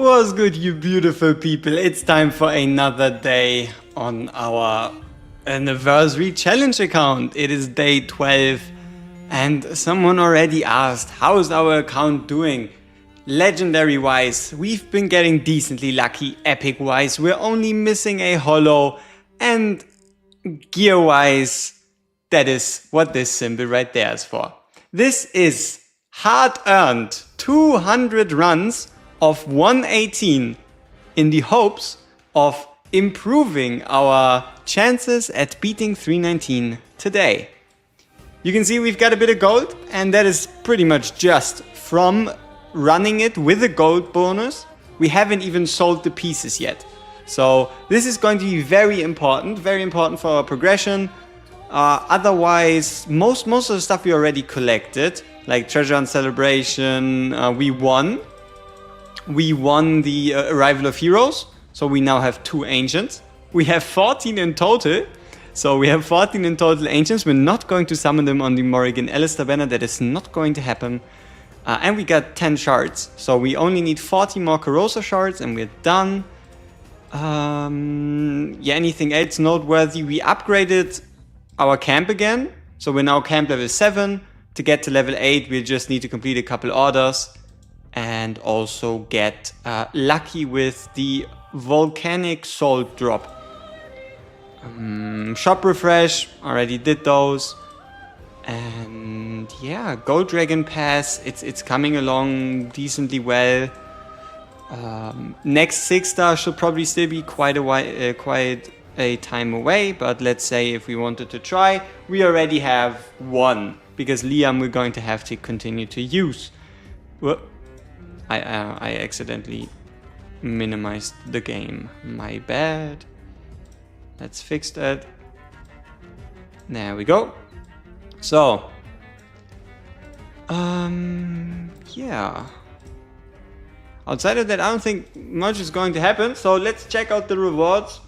What's good, you beautiful people? It's time for another day on our anniversary challenge account. It is day 12 and someone already asked, how's our account doing? Legendary wise, we've been getting decently lucky. Epic wise, we're only missing a holo, and gear wise, that is what this symbol right there is for. This is hard earned 200 runs of 118 in the hopes of improving our chances at beating 319 today. You can see we've got a bit of gold, and that is pretty much just from running it with a gold bonus. We haven't even sold the pieces yet. So this is going to be very important for our progression. Otherwise, most of the stuff we already collected, like treasure and celebration, we won. We won the arrival of heroes, so we now have 2 ancients. We have 14 in total, so we have 14 in total ancients. We're not going to summon them on the Morrigan Alistair banner, that is not going to happen. And we got 10 shards, so we only need 40 more Corrosa shards and we're done. Yeah, anything else noteworthy? We upgraded our camp again, so we're now camp level 7. To get to level 8, we'll just need to complete a couple orders and also get lucky with the volcanic salt drop. Shop refresh, already did those. And yeah, Gold Dragon Pass, it's coming along decently well. Next 6-star should probably still be quite a time away, but let's say if we wanted to try, we already have 1, because Liam we're going to have to continue to use. Well, I accidentally minimized the game. My bad. Let's fix that. There we go. So, yeah. Outside of that, I don't think much is going to happen. So let's check out the rewards.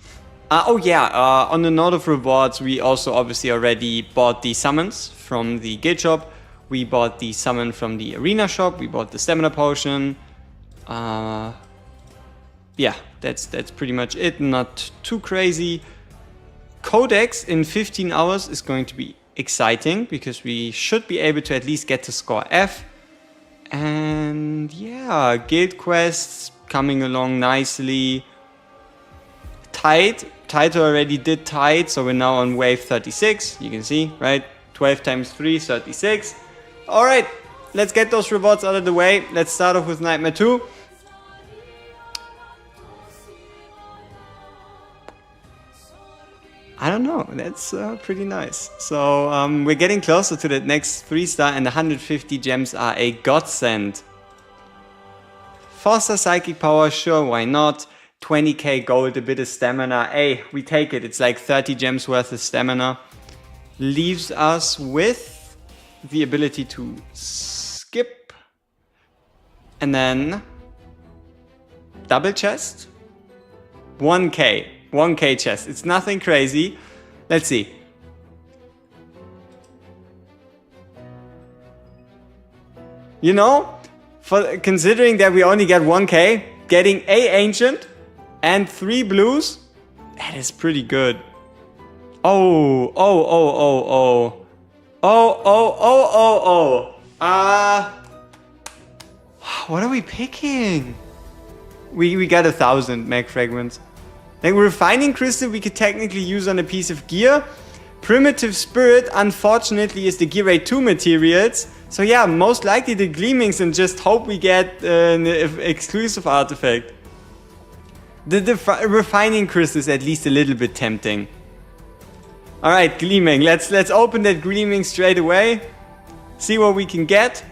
Oh yeah, on the note of rewards, we also obviously already bought the summons from the guild shop. We bought the summon from the arena shop. We bought the stamina potion. Yeah, that's pretty much it. Not too crazy. Codex in 15 hours is going to be exciting because we should be able to at least get to score F. And yeah, guild quests coming along nicely. Tide already did Tide, so we're now on wave 36. You can see, right? 12 times 3, 36. Alright, let's get those rewards out of the way. Let's start off with Nightmare 2. I don't know, that's pretty nice. So we're getting closer to that next 3-star, and 150 gems are a godsend. 4-star psychic power, sure, why not? 20k gold, a bit of stamina. Hey, we take it. It's like 30 gems worth of stamina. Leaves us with the ability to skip. And then double chest. 1k chest. It's nothing crazy. Let's see. You know, for considering that we only get 1k, getting a ancient and 3 blues, that is pretty good. Oh. What are we picking? We got 1,000 mag fragments. Like, refining crystal we could technically use on a piece of gear. Primitive spirit, unfortunately, is the gear rate 2 materials. So yeah, most likely the gleamings, and just hope we get an exclusive artifact. The refining crystal is at least a little bit tempting. Alright, gleaming. Let's open that gleaming straight away. See what we can get.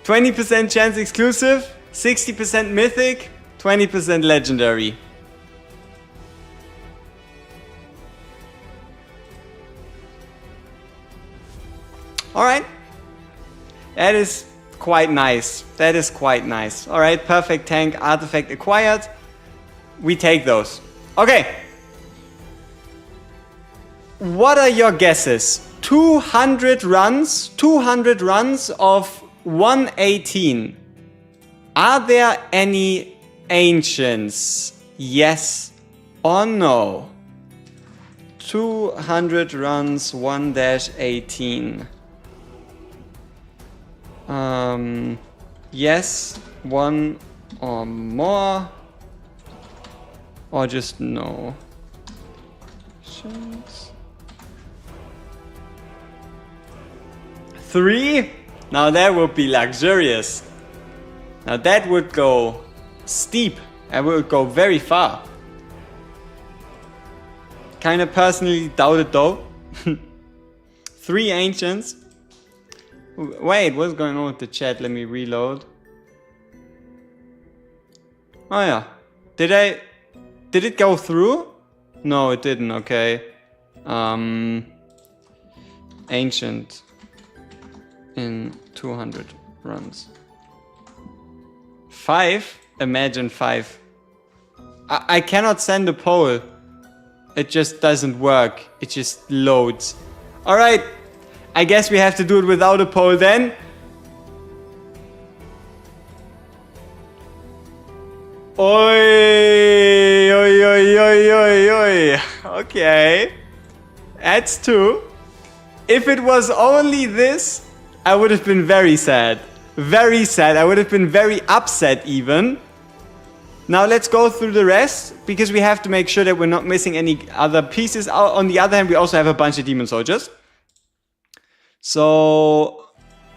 %20 chance exclusive, 60% mythic, 20% legendary. Alright. That is quite nice. Alright, perfect tank, artifact acquired. We take those. Okay. What are your guesses? 200 runs of 118. Are there any ancients? Yes or no? 200 runs 1-18. Yes, one or more, or just no. 3? Now that would be luxurious. Now that would go steep. That would go very far. Kind of personally doubt it though. 3 ancients. Wait, what's going on with the chat? Let me reload. Oh yeah. Did it go through? No, it didn't. Okay. Ancient in 200 runs. 5? Imagine 5. I cannot send a poll. It just doesn't work. It just loads. Alright. I guess we have to do it without a poll then. Oi, oi, oi, oi, oi, oi. Okay. That's 2. If it was only this, I would have been very sad. Very sad. I would have been very upset even. Now let's go through the rest, because we have to make sure that we're not missing any other pieces. On the other hand, we also have a bunch of demon soldiers. So,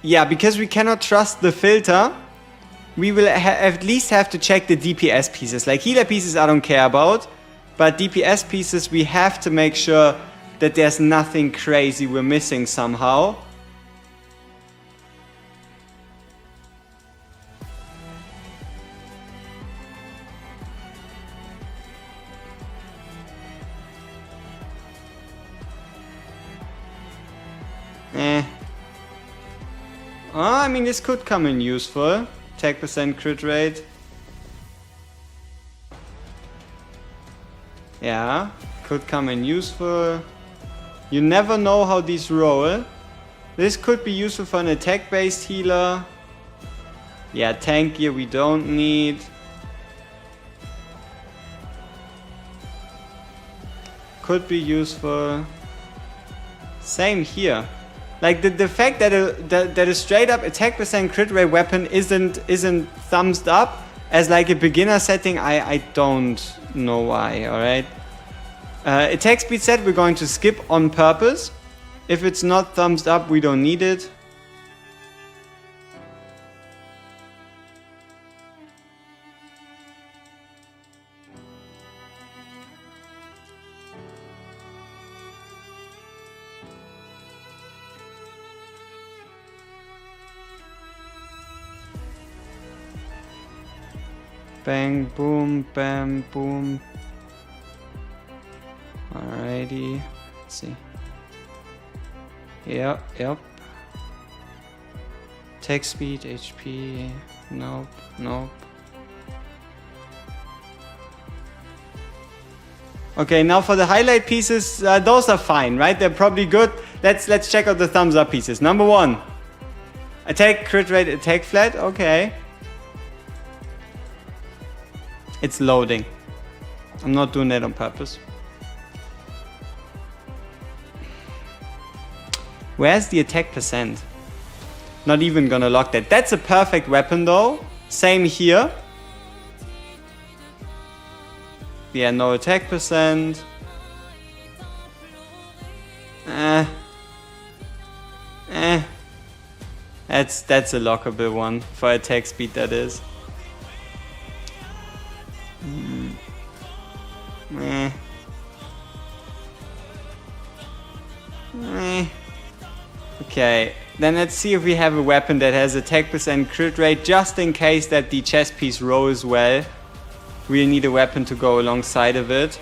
yeah, because we cannot trust the filter, we will at least have to check the DPS pieces. Like healer pieces I don't care about, but DPS pieces we have to make sure that there's nothing crazy we're missing somehow. Oh, I mean, this could come in useful. Attack percent crit rate. Yeah, could come in useful. You never know how these roll. This could be useful for an attack-based healer. Yeah, tank gear we don't need. Could be useful. Same here. Like the fact that a straight up attack percent crit rate weapon isn't thumbs up as like a beginner setting, I don't know why. All right. Attack speed set we're going to skip on purpose. If it's not thumbs up, we don't need it. Bang, boom, bam, boom. Alrighty. Let's see. Yep. Attack speed, HP. Nope. Okay, now for the highlight pieces, those are fine, right? They're probably good. Let's check out the thumbs up pieces. Number 1. Attack, crit rate, attack flat. Okay. It's loading. I'm not doing that on purpose. Where's the attack percent? Not even gonna lock that. That's a perfect weapon though. Same here. Yeah, no attack percent. That's a lockable one for attack speed, that is. Okay, then let's see if we have a weapon that has attack percent crit rate, just in case that the chest piece rolls well. We'll need a weapon to go alongside of it.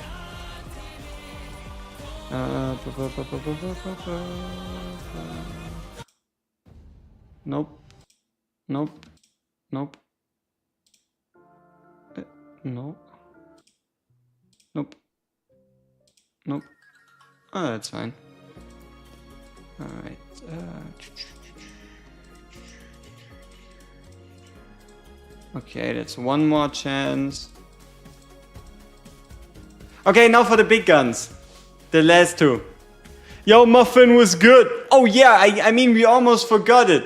Nope. No. Nope. Oh, that's fine. Alright. Okay, that's one more chance. Okay, now for the big guns. The last two. Yo, Muffin was good. Oh yeah, I mean, we almost forgot it.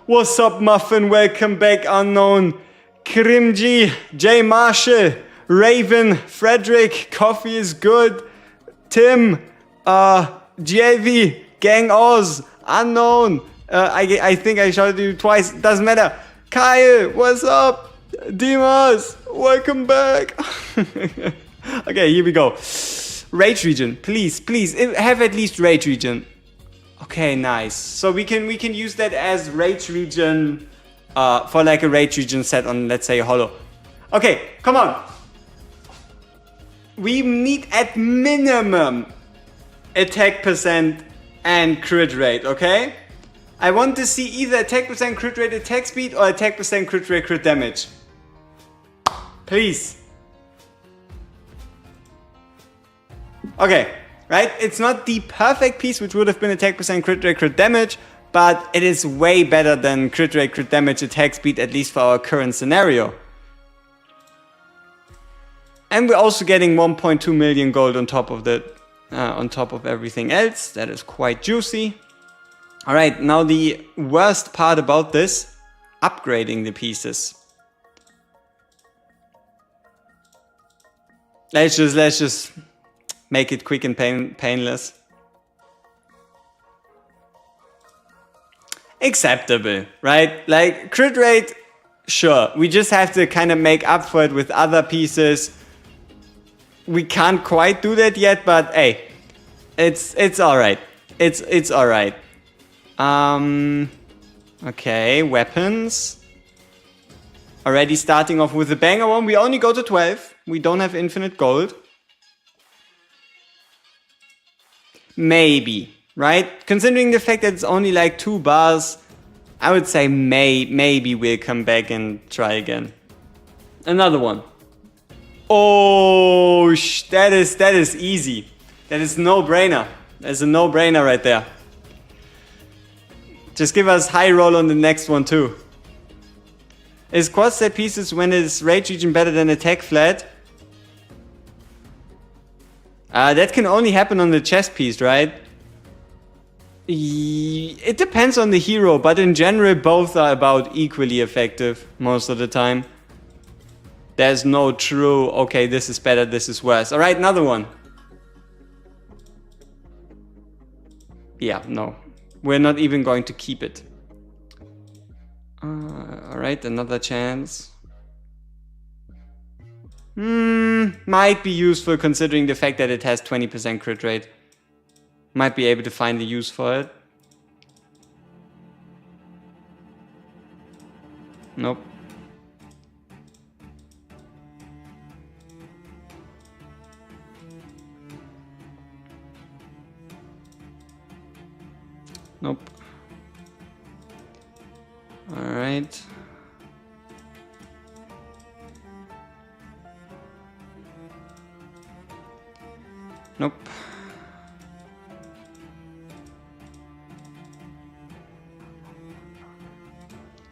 What's up, Muffin? Welcome back, Unknown. Krimji, J. Marshall, Raven, Frederick, Coffee is good. Tim, GLV, Gang Oz, Unknown. I think I shouted you twice. Doesn't matter. Kyle, what's up? Dimas, welcome back. Okay, here we go. Rage region, please, please have at least rage region. Okay, nice. So we can use that as rage region for like a rage region set on, let's say, holo. Okay, come on. We need at minimum attack percent and crit rate, okay? I want to see either attack percent, crit rate, attack speed, or attack percent, crit rate, crit damage. Please. Okay, right? It's not the perfect piece, which would have been attack percent, crit rate, crit damage, but it is way better than crit rate, crit damage, attack speed, at least for our current scenario. And we're also getting 1.2 million gold on top of that, on top of everything else. That is quite juicy. All right, now the worst part about this, upgrading the pieces. Let's just make it quick and painless. Acceptable, right? Like crit rate, sure. We just have to kind of make up for it with other pieces. We can't quite do that yet, but hey, it's all right. It's all right. Okay, weapons. Already starting off with the banger one. We only go to 12. We don't have infinite gold. Maybe, right? Considering the fact that it's only like 2 bars, I would say maybe we'll come back and try again. Another one. Oh, that is easy. That is no-brainer. That's a no-brainer right there. Just give us high roll on the next one too. Is quad set pieces when it's rage region better than attack flat? That can only happen on the chest piece, right? It depends on the hero, but in general both are about equally effective most of the time. There's no true, okay, this is better, this is worse. Alright, another one. Yeah, no. We're not even going to keep it. Alright, another chance. Might be useful considering the fact that it has 20% crit rate. Might be able to find a use for it. Nope. Nope. Alright. Nope.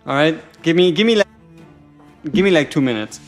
Alright, give me like 2 minutes.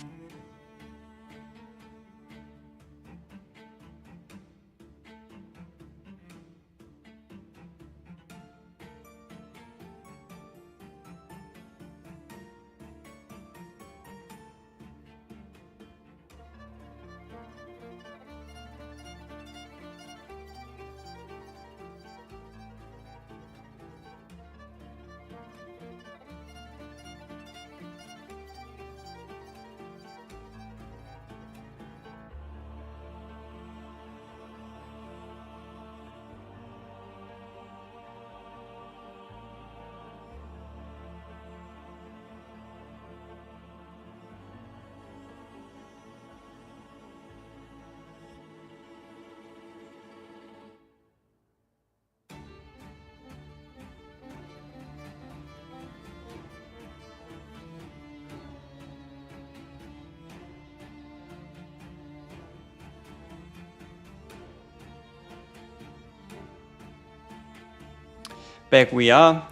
Back we are.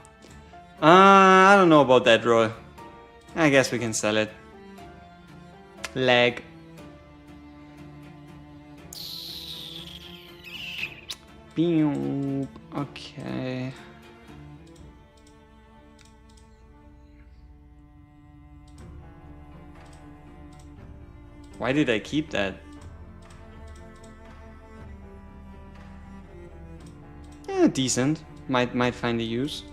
I don't know about that roll. I guess we can sell it. Lag. Beep. Okay. Why did I keep that? Yeah, decent. Might find a use.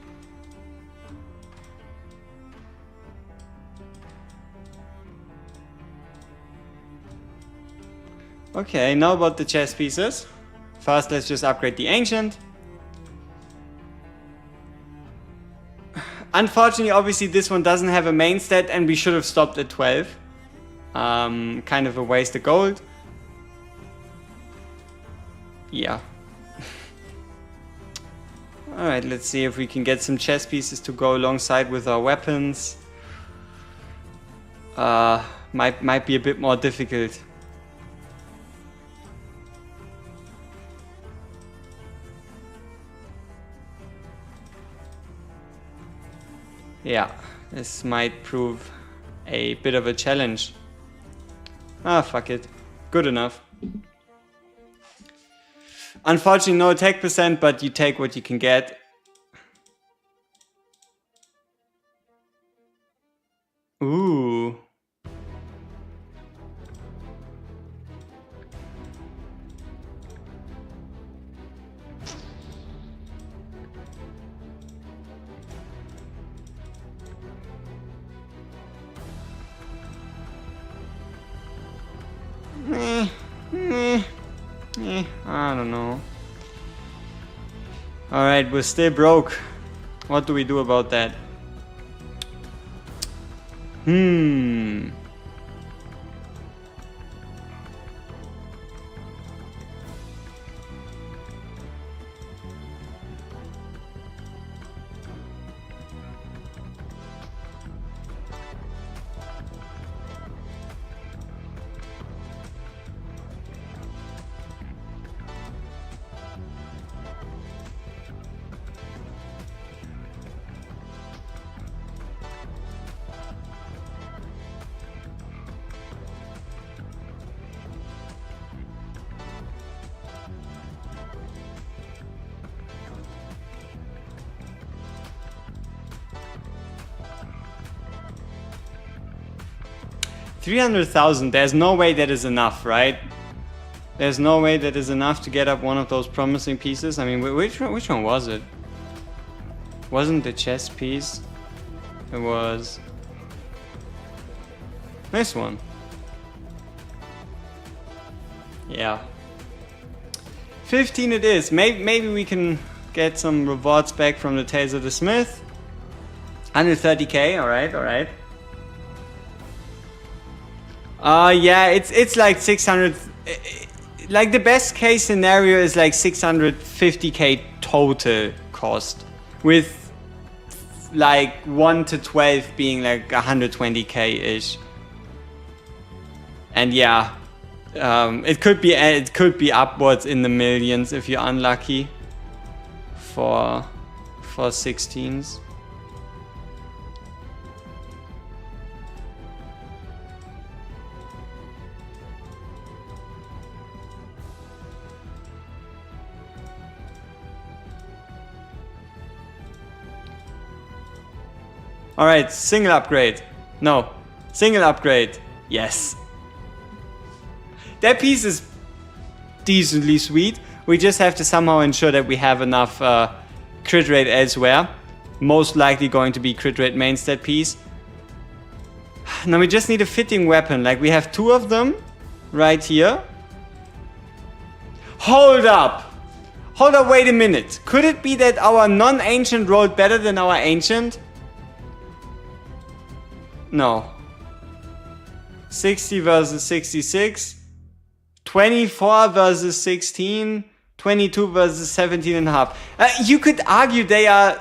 Okay, now about the chess pieces. First, let's just upgrade the ancient. Unfortunately, obviously, this one doesn't have a main stat, and we should have stopped at 12. Kind of a waste of gold. Yeah. Alright, let's see if we can get some chess pieces to go alongside with our weapons. Might be a bit more difficult. Yeah, this might prove a bit of a challenge. Ah, fuck it. Good enough. Unfortunately, no attack percent, but you take what you can get. Ooh. I don't know. Alright, we're still broke. What do we do about that? $300,000, there's no way that is enough, right? There's no way that is enough to get up one of those promising pieces. I mean, which one was it? Wasn't the chess piece? It was this one. Yeah. 15 it is. Maybe we can get some rewards back from the Tales of the Smith. 130k, alright. Yeah, it's like 600. Like the best case scenario is like 650k total cost, with like 1 to 12 being like 120k ish. And yeah, it could be upwards in the millions if you're unlucky for 16s. Alright, single upgrade. No, single upgrade. Yes. That piece is decently sweet. We just have to somehow ensure that we have enough crit rate elsewhere. Most likely going to be crit rate main stat piece. Now we just need a fitting weapon. Like we have 2 of them right here. Hold up! Hold up, wait a minute. Could it be that our non-ancient rolled better than our ancient? No. 60 versus 66. 24 versus 16. 22 versus 17 and a half. You could argue they are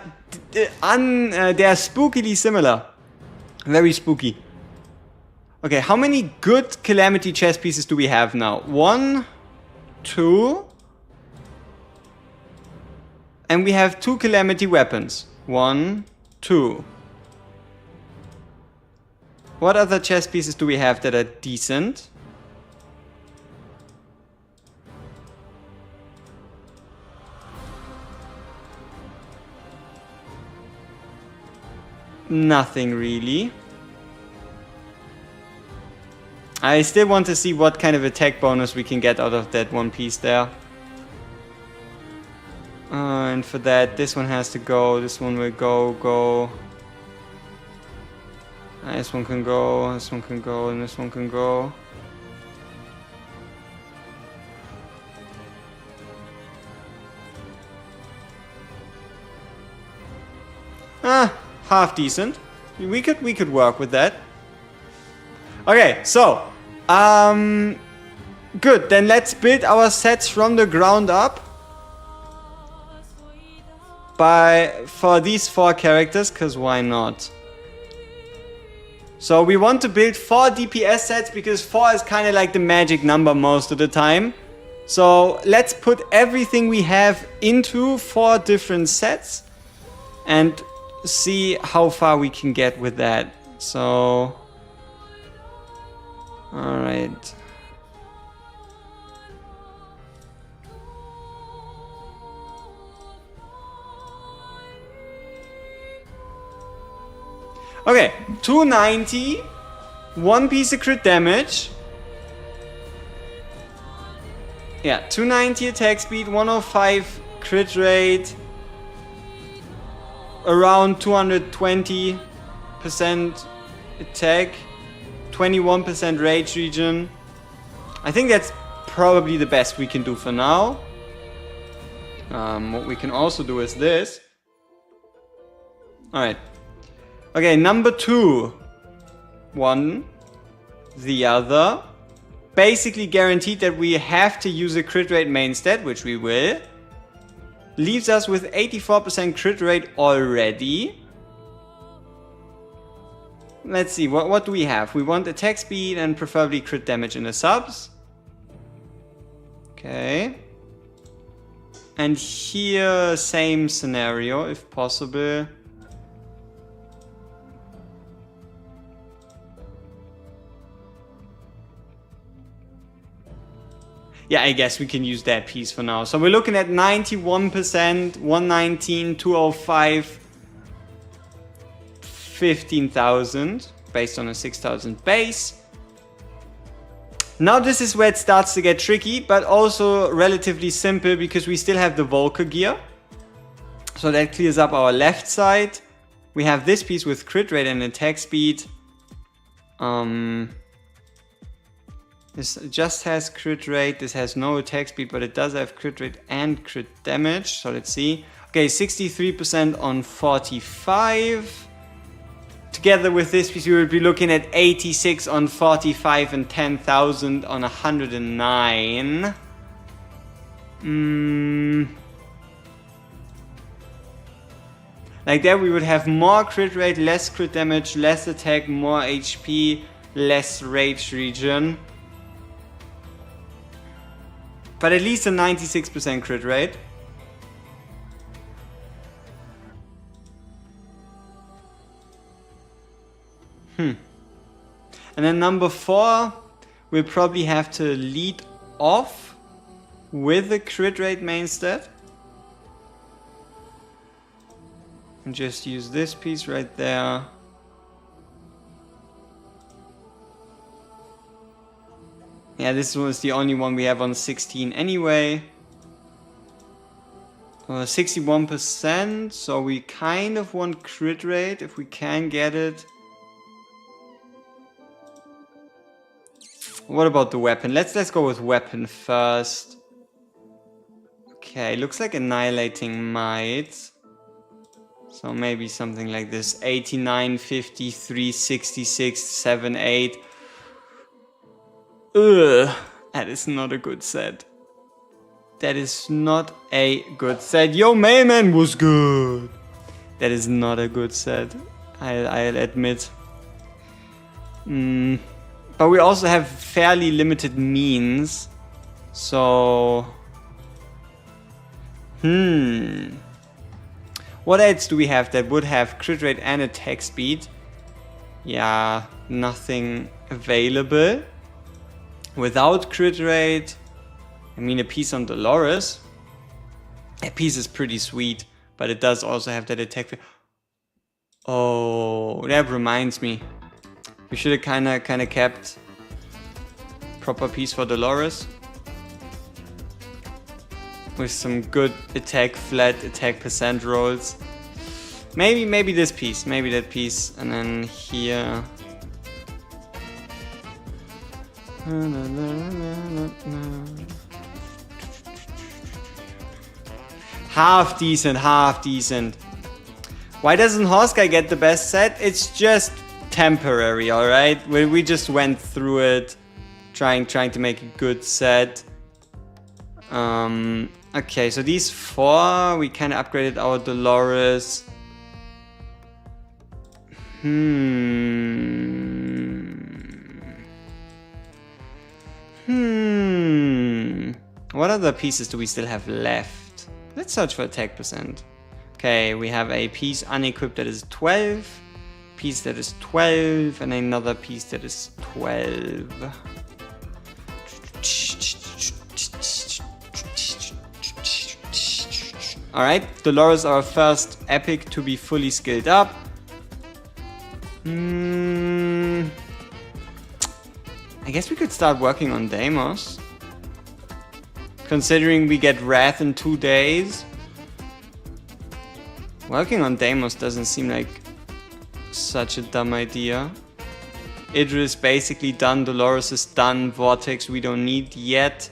spookily similar. Very spooky. Okay, how many good Calamity chess pieces do we have now? 1, 2. And we have 2 Calamity weapons. 1, 2. What other chess pieces do we have that are decent? Nothing really. I still want to see what kind of attack bonus we can get out of that one piece there. And for that, this one has to go, this one will go. This one can go, this one can go, and this one can go. Half decent. We could work with that. Okay, so good. Then let's build our sets from the ground up for these 4 characters, because why not? So we want to build 4 DPS sets because 4 is kind of like the magic number most of the time. So let's put everything we have into 4 different sets and see how far we can get with that. So, all right. Okay, 290, 1 piece of crit damage. Yeah, 290 attack speed, 105 crit rate, around 220% attack, 21% rage regen. I think that's probably the best we can do for now. What we can also do is this. Alright. Okay, number 2. 1. The other. Basically guaranteed that we have to use a crit rate main stat, which we will. Leaves us with 84% crit rate already. Let's see, what do we have? We want attack speed and preferably crit damage in the subs. Okay. And here, same scenario if possible. Yeah, I guess we can use that piece for now. So we're looking at 91%, 119, 205, 15,000 based on a 6,000 base. Now this is where it starts to get tricky, but also relatively simple because we still have the Volker gear. So that clears up our left side. We have this piece with crit rate and attack speed. This just has crit rate, this has no attack speed, but it does have crit rate and crit damage. So let's see. Okay, 63% on 45. Together with this piece, we would be looking at 86 on 45 and 10,000 on 109. Like that, we would have more crit rate, less crit damage, less attack, more HP, less rage regen. But at least a 96% crit rate. And then number 4, we'll probably have to lead off with the crit rate main stat. And just use this piece right there. Yeah, this was the only one we have on 16 anyway. 61%, so we kind of want crit rate if we can get it. What about the weapon? Let's go with weapon first. Okay, looks like Annihilating Might. So maybe something like this. 89, 53, 66, 7, 8. Ugh, that is not a good set. That is not a good set. Yo, Mailman was good. That is not a good set. I'll admit. But we also have fairly limited means. So... What else do we have that would have crit rate and attack speed? Yeah, nothing available. Without crit rate, I mean a piece on Dolores. That piece is pretty sweet, but it does also have that attack. Oh, that reminds me. We should have kinda kept proper piece for Dolores. With some good flat attack percent rolls. Maybe this piece, maybe that piece, and then here. Half decent. Why doesn't Horse Guy get the best set? It's just temporary, alright? We just went through it, trying to make a good set. Okay, so these 4, we kinda upgraded our Dolores. What other pieces do we still have left? Let's search for attack percent. Okay, we have a piece unequipped that is 12, piece that is 12, and another piece that is 12. Alright, Dolores, our first epic to be fully skilled up. I guess we could start working on Deimos. Considering we get Wrath in 2 days. Working on Deimos doesn't seem like such a dumb idea. Idris basically done, Dolores is done, Vortex we don't need yet.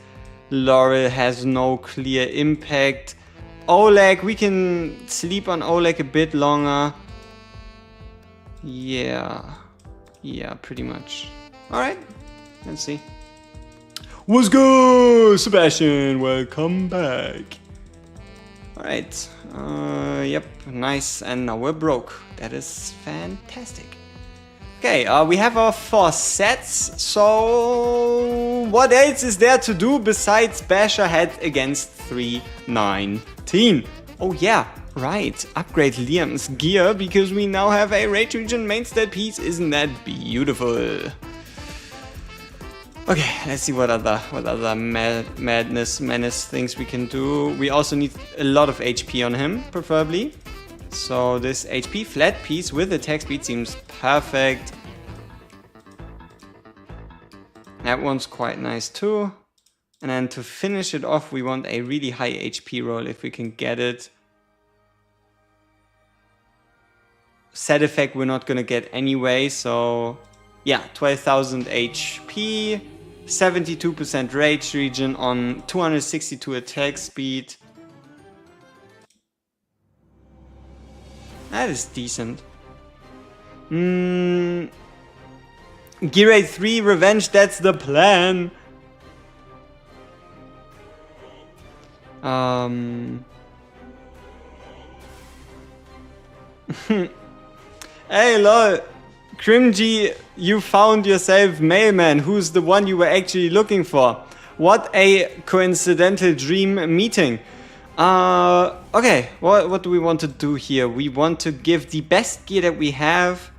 Laurel has no clear impact. Oleg, we can sleep on Oleg a bit longer. Yeah, pretty much. Alright, let's see. What's good, Sebastian? Welcome back. Alright, yep, nice, and now we're broke. That is fantastic. Okay, we have our 4 sets, so what else is there to do besides bash our head against 319? Oh yeah, right, upgrade Liam's gear because we now have a Rage Region main stat piece. Isn't that beautiful? Okay, let's see what other menace things we can do. We also need a lot of HP on him, preferably. So this HP flat piece with attack speed seems perfect. That one's quite nice too. And then to finish it off, we want a really high HP roll if we can get it. Set effect we're not gonna get anyway, so yeah, 12,000 HP, 72% Rage Region on 262 attack speed. That is decent. Gear Rate 3 Revenge, that's the plan. Hey lol, Crimgy, you found yourself mailman. Who's the one you were actually looking for? What a coincidental dream meeting. Okay, what do we want to do here? We want to give the best gear that we have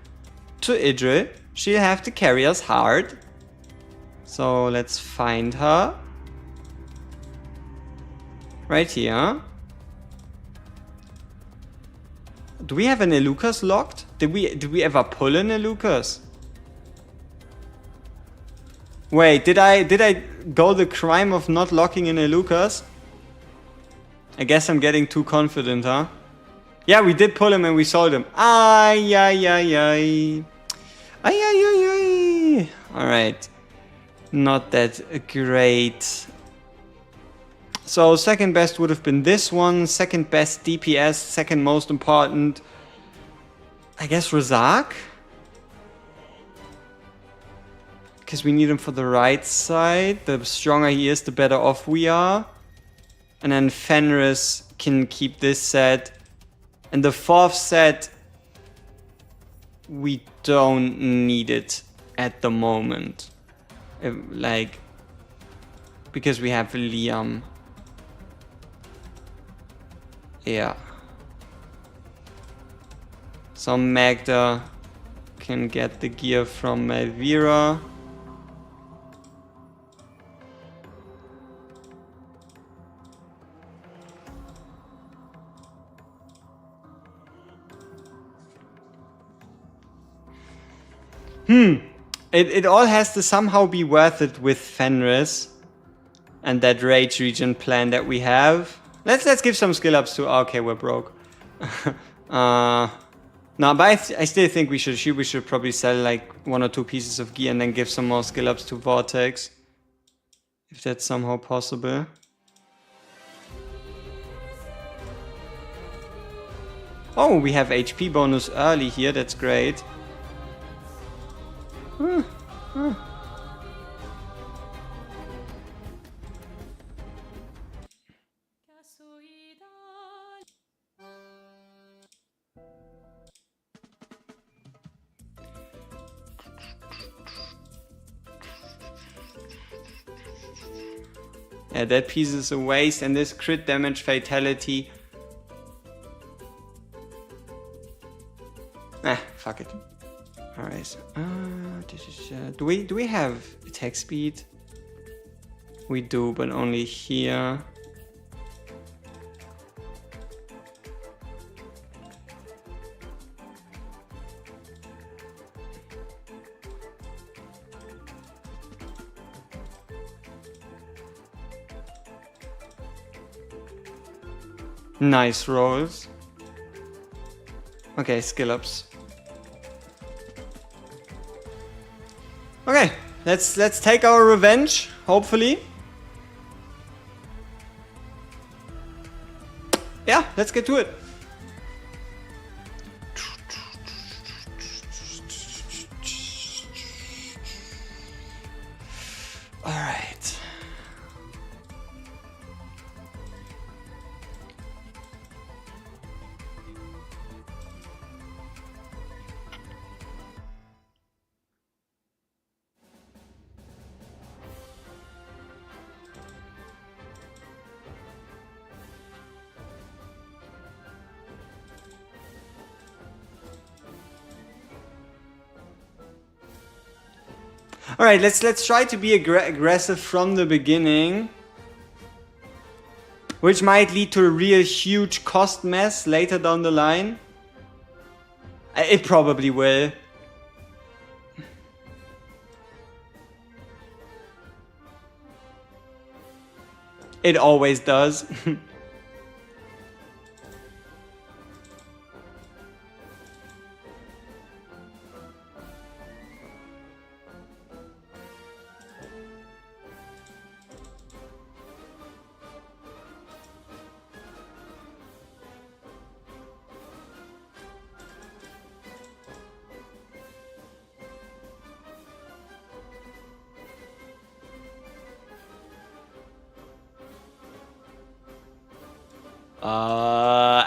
to Idril. She'll have to carry us hard. So let's find her. Right here. Do we have an Elucas locked? Did we ever pull an Elucas? Wait, did I go the crime of not locking in Elucas? I guess I'm getting too confident, huh? Yeah, we did pull him and we sold him. Ay. Alright. Not that great. So second best would have been this one. Second best DPS. Second most important, I guess, Razak. Because we need him for the right side. The stronger he is, the better off we are. And then Fenris can keep this set. And the 4th set, we don't need it at the moment. Because we have Liam. Yeah. So Magda can get the gear from Malvira. It all has to somehow be worth it with Fenris and that rage region plan that we have. Let's give some skill ups to. Okay, we're broke. No, but I still think we should probably sell like 1 or 2 pieces of gear and then give some more skill ups to Vortex, if that's somehow possible. Oh, we have HP bonus early here. That's great. Yeah, that piece is a waste, and this crit damage fatality. Fuck it. Alright. Do we have attack speed? We do, but only here. Nice rolls. Okay, skill ups. Okay, let's take our revenge, hopefully. Yeah, let's get to it. All right. All right, let's try to be aggressive from the beginning, which might lead to a real huge cost mess later down the line. It probably will. It always does.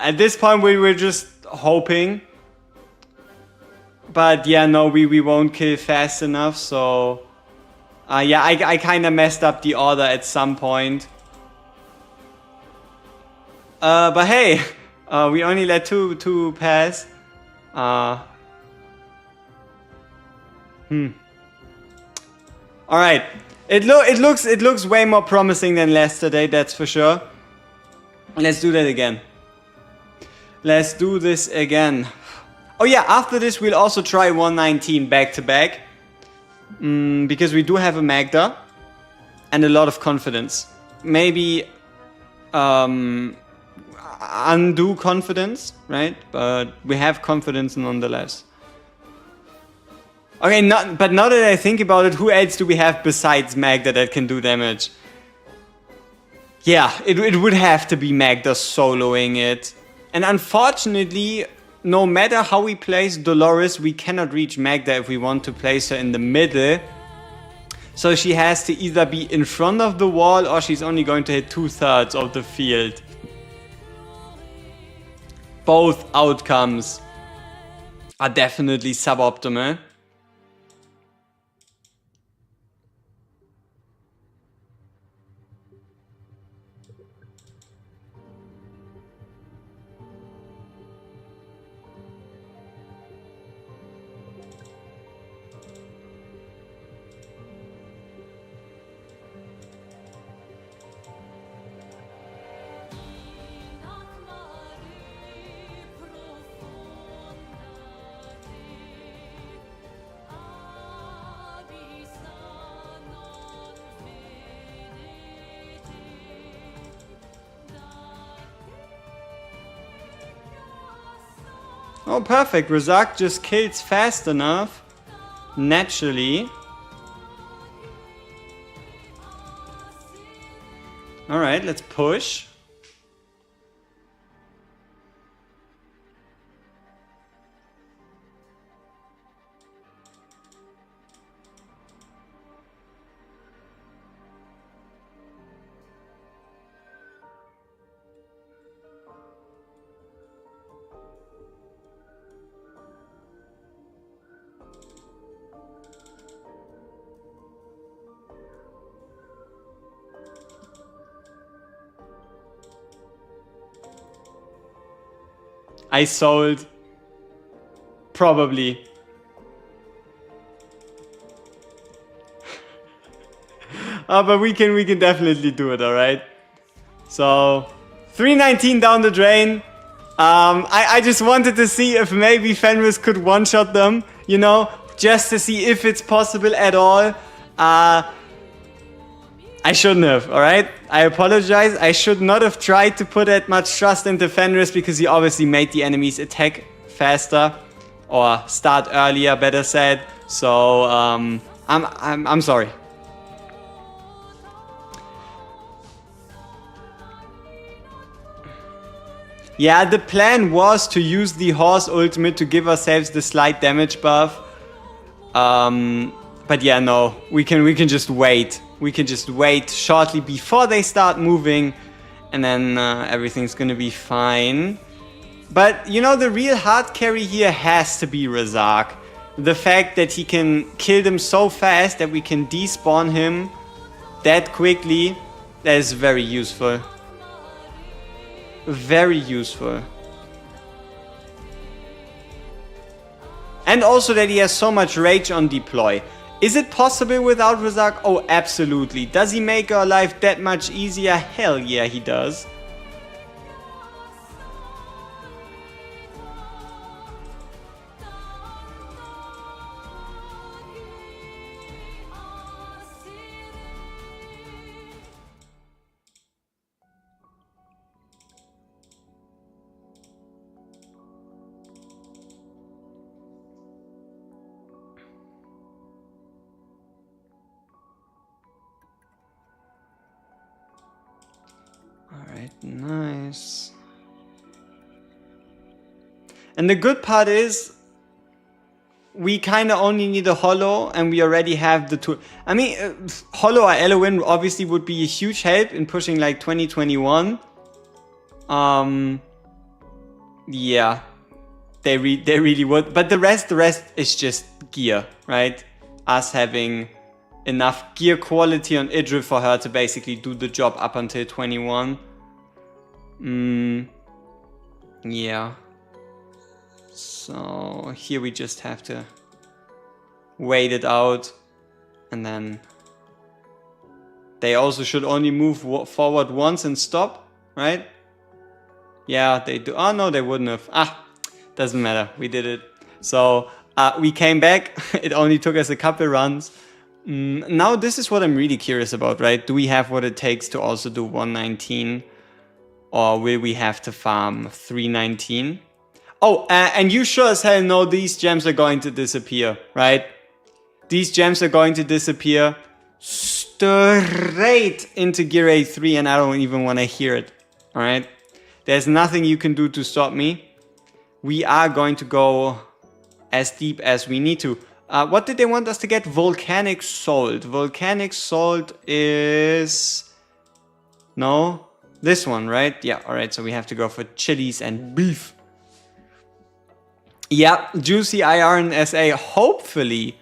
At this point, we were just hoping. But yeah, no, we won't kill fast enough, so... yeah, I kind of messed up the order at some point. But hey, we only let two pass. Alright. It looks way more promising than yesterday, that's for sure. Let's do that again. Let's do this again. Oh yeah, after this we'll also try 119 back to back. Because we do have a Magda. And a lot of confidence. Maybe undue confidence, right? But we have confidence nonetheless. Okay, but now that I think about it, who else do we have besides Magda that can do damage? Yeah, it would have to be Magda soloing it. And unfortunately, no matter how we place Dolores, we cannot reach Magda if we want to place her in the middle. So she has to either be in front of the wall or she's only going to hit 2/3 of the field. Both outcomes are definitely suboptimal. Oh, perfect. Razak just kills fast enough. Naturally. Alright, let's push. I sold. Probably. But we can definitely do it, alright? So 319 down the drain. I just wanted to see if maybe Fenris could one-shot them, you know, just to see if it's possible at all. I shouldn't have, alright? I apologize. I should not have tried to put that much trust into Fenris because he obviously made the enemies attack faster. Or start earlier, better said. So, I'm sorry. Yeah, the plan was to use the horse ultimate to give ourselves the slight damage buff. But yeah, no, we can just wait. We can just wait shortly before they start moving, and then everything's gonna be fine. But you know, the real hard carry here has to be Razak. The fact that he can kill them so fast that we can despawn him that quickly, that is very useful. Very useful. And also that he has so much rage on deploy. Is it possible without Razak? Oh, absolutely. Does he make our life that much easier? Hell yeah, he does. Alright, nice. And the good part is, we kind of only need a holo and we already have the tool. I mean, holo or Eloin obviously would be a huge help in pushing like 2021. Yeah, they really would. But the rest is just gear, right? Us having enough gear quality on Idril for her to basically do the job up until 21. Yeah. So here we just have to wait it out, and then they also should only move forward once and stop, right? Yeah, they do. Oh no, they wouldn't have. Doesn't matter. We did it. So we came back. It only took us a couple runs. Now this is what I'm really curious about, right? Do we have what it takes to also do 119? Or will we have to farm 319? Oh, and you sure as hell know these gems are going to disappear, right? These gems are going to disappear straight into Gear A3, and I don't even want to hear it, alright? There's nothing you can do to stop me. We are going to go as deep as we need to. What did they want us to get? Volcanic Salt. Volcanic Salt is... No? This one, right? Yeah, alright, so we have to go for chilies and beef. Yeah, juicy IR and SA, hopefully.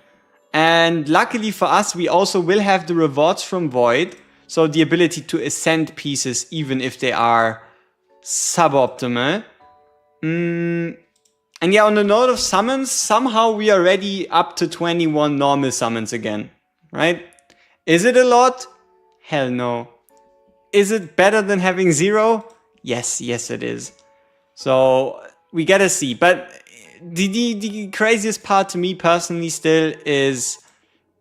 And luckily for us, we also will have the rewards from Void. So the ability to ascend pieces even if they are suboptimal. And yeah, on the note of summons, somehow we are already up to 21 normal summons again. Right? Is it a lot? Hell no. Is it better than having 0? Yes, it is. So we gotta see. But the craziest part to me personally still is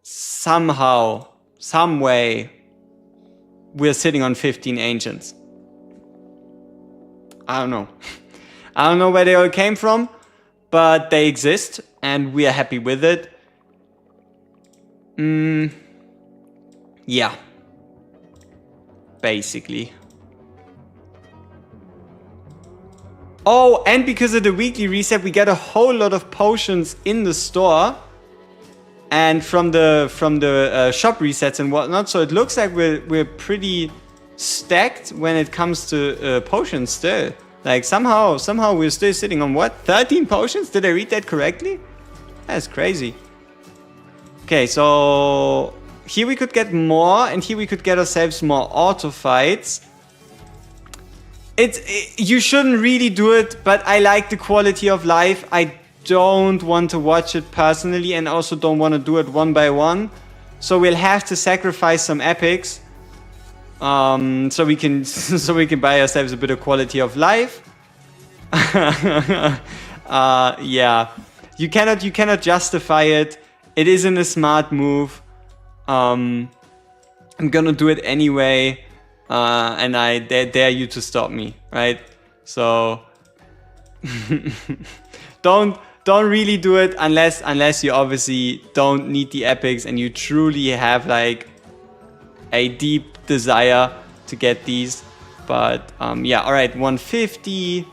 somehow, some way, we're sitting on 15 ancients. I don't know. I don't know where they all came from. but they exist and we are happy with it. Yeah. Basically. Oh, and because of the weekly reset, we get a whole lot of potions in the store. And from the shop resets and whatnot. So it looks like we're pretty stacked when it comes to potions still. Like somehow we're still sitting on what? 13 potions? Did I read that correctly? That's crazy. Okay, so here we could get more, and here we could get ourselves more auto fights. You shouldn't really do it, but I like the quality of life. I don't want to watch it personally, and also don't want to do it one by one. So we'll have to sacrifice some epics, so we can buy ourselves a bit of quality of life. Yeah, you cannot justify it. It isn't a smart move. I'm gonna do it anyway, and I dare you to stop me, right? So don't really do it unless you obviously don't need the epics and you truly have like a deep desire to get these. But yeah, all right, 150.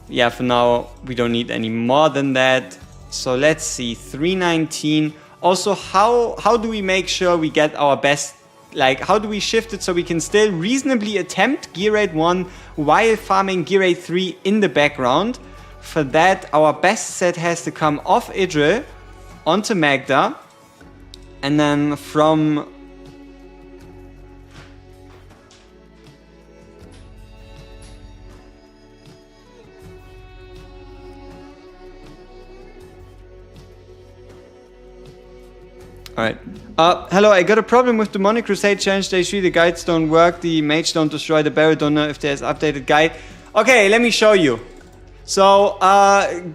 Yeah, for now we don't need any more than that. So let's see, 319. Also, how do we make sure we get our best? Like, how do we shift it so we can still reasonably attempt Gear Rate 1 while farming Gear Rate 3 in the background? For that, our best set has to come off Idril onto Magda, and then from Alright. Hello, I got a problem with the Demonic Crusade Challenge Day 3. The guides don't work, the mage don't destroy the barrel. Don't know if there's updated guide. Okay, let me show you. So,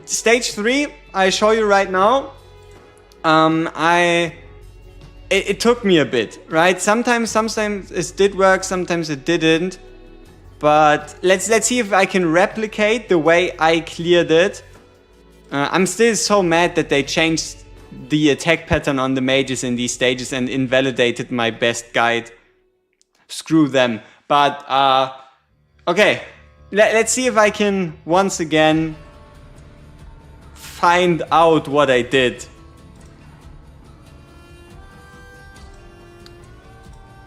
stage 3, I show you right now. It took me a bit, right? Sometimes it did work, sometimes it didn't. But let's see if I can replicate the way I cleared it. I'm still so mad that they changed the attack pattern on the mages in these stages and invalidated my best guide. Screw them. But, okay. Let's see if I can once again find out what I did.